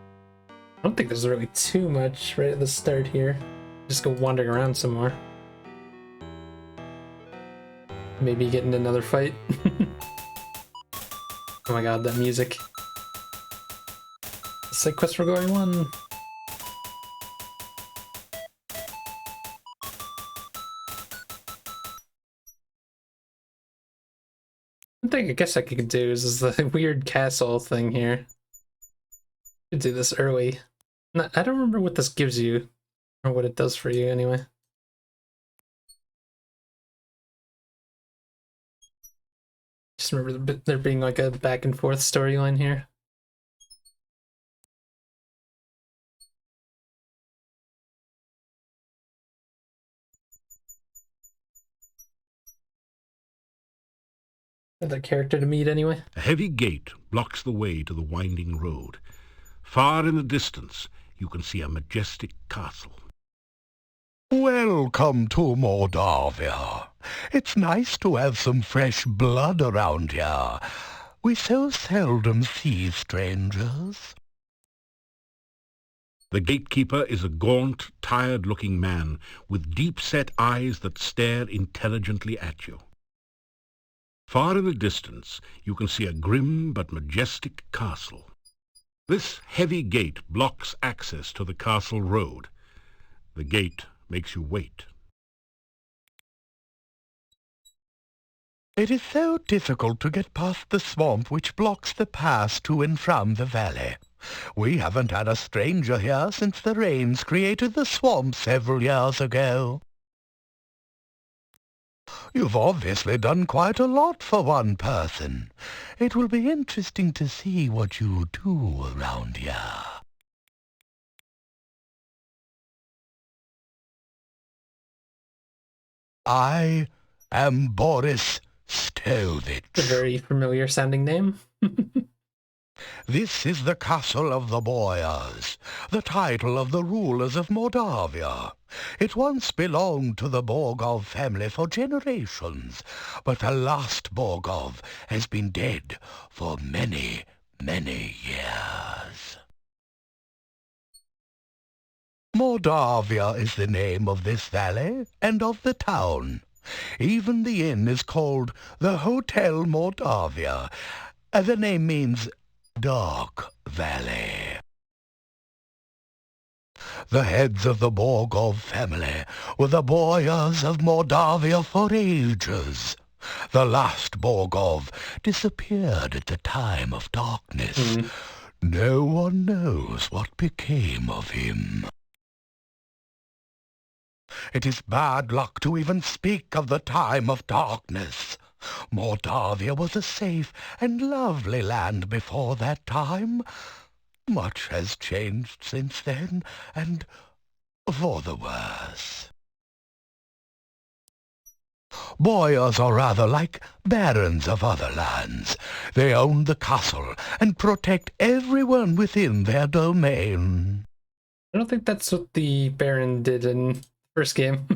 I don't think there's really too much right at the start here. Just go wandering around some more. Maybe get into another fight. Oh my god, that music. Side quest for Glory 1. One thing I guess I could do is the weird castle thing here. Could do this early. No, I don't remember what this gives you, or what it does for you anyway. Just remember there being like a back and forth storyline here. Another character to meet anyway. A heavy gate blocks the way to the winding road. Far in the distance, you can see a majestic castle. Welcome to Moldavia. It's nice to have some fresh blood around here. We so seldom see strangers. The gatekeeper is a gaunt, tired-looking man with deep-set eyes that stare intelligently at you. Far in the distance, you can see a grim but majestic castle. This heavy gate blocks access to the castle road. The gate makes you wait. It is so difficult to get past the swamp which blocks the pass to and from the valley. We haven't had a stranger here since the rains created the swamp several years ago. You've obviously done quite a lot for one person. It will be interesting to see what you do around here. I am Boris Stovich. A very familiar sounding name. This is the castle of the Boyars, the title of the rulers of Moldavia. It once belonged to the Borgov family for generations, but the last Borgov has been dead for many, many years. Moldavia is the name of this valley and of the town. Even the inn is called the Hotel Moldavia. The name means Dark Valley. The heads of the Borgov family were the Boyars of Moldavia for ages. The last Borgov disappeared at the time of darkness. No one knows what became of him. It is bad luck to even speak of the time of darkness. Moldavia was a safe and lovely land before that time. Much has changed since then, and for the worse. Boyars are rather like barons of other lands. They own the castle and protect everyone within their domain. I don't think that's what the Baron did in the first game.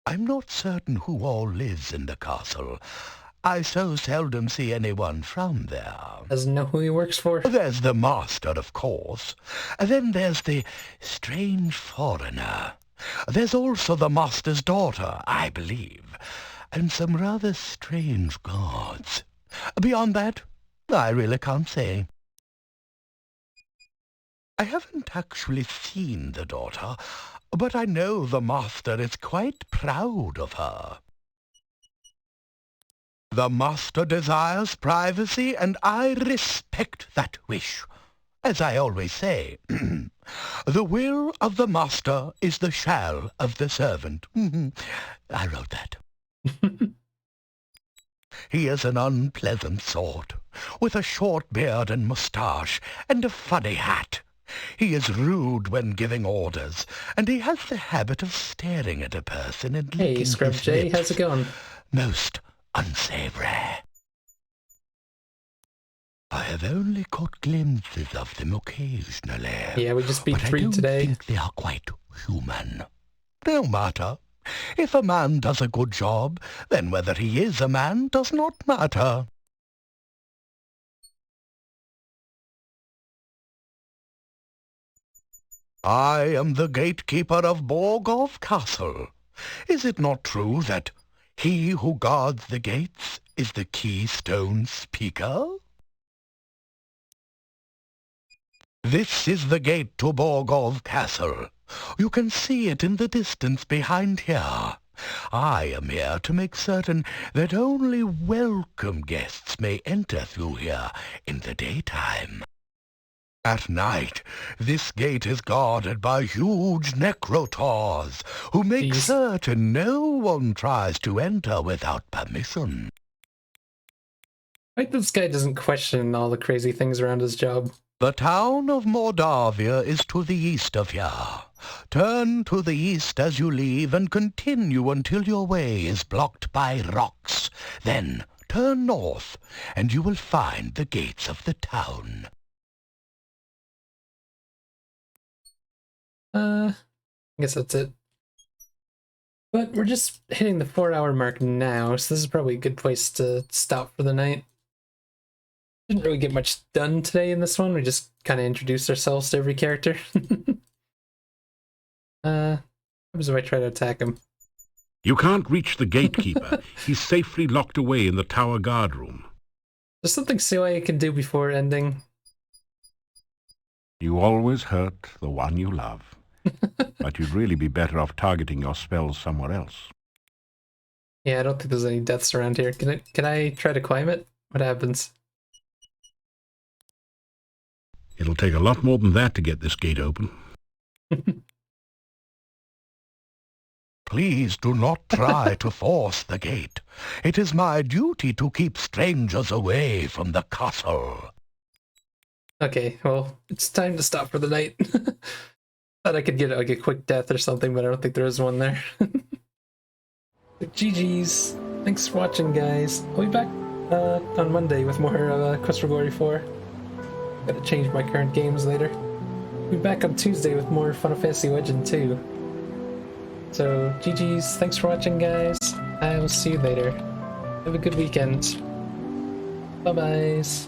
I'm not certain who all lives in the castle. I so seldom see anyone from there. Doesn't know who he works for. There's the master, of course. Then there's the strange foreigner. There's also the master's daughter, I believe, and some rather strange guards. Beyond that, I really can't say. I haven't actually seen the daughter, but I know the master is quite proud of her. The master desires privacy, and I respect that wish. As I always say, the will of the master is the shall of the servant. I wrote that. He is an unpleasant sort, with a short beard and moustache, and a funny hat. He is rude when giving orders, and he has the habit of staring at a person and licking Hey, Scrub his J, lips. how's it going? Most unsavory. I have only caught glimpses of them occasionally. Yeah, we just beat but 3 I don't today. think they are quite human. No matter. If a man does a good job, then whether he is a man does not matter. I am the gatekeeper of Borg Castle. Is it not true that he who guards the gates is the keystone speaker? This is the gate to Borg Castle. You can see it in the distance behind here. I am here to make certain that only welcome guests may enter through here in the daytime. At night, this gate is guarded by huge necrotaurs, who make certain no one tries to enter without permission. Like this guy doesn't question all the crazy things around his job. The town of Mordavia is to the east of here. Turn to the east as you leave and continue until your way is blocked by rocks. Then turn north and you will find the gates of the town. I guess that's it. But we're just hitting the 4-hour mark now, so this is probably a good place to stop for the night. Didn't really get much done today in this one. We just kind of introduced ourselves to every character. What happens if I try to attack him? You can't reach the Gatekeeper. He's safely locked away in the tower guard room. There's something silly I can do before ending. You always hurt the one you love. But you'd really be better off targeting your spells somewhere else. Yeah, I don't think there's any deaths around here. Can I try to climb it? What happens? It'll take a lot more than that to get this gate open. Please do not try to force the gate. It is my duty to keep strangers away from the castle. Okay, well, it's time to stop for the night. Thought I could get like a quick death or something, but I don't think there is one there. But GG's. Thanks for watching, guys. I'll be back on Monday with more Quest for Glory 4. Gotta change my current games later. I'll be back on Tuesday with more Final Fantasy Legend 2. So, GG's. Thanks for watching, guys. I will see you later. Have a good weekend. Bye-byes.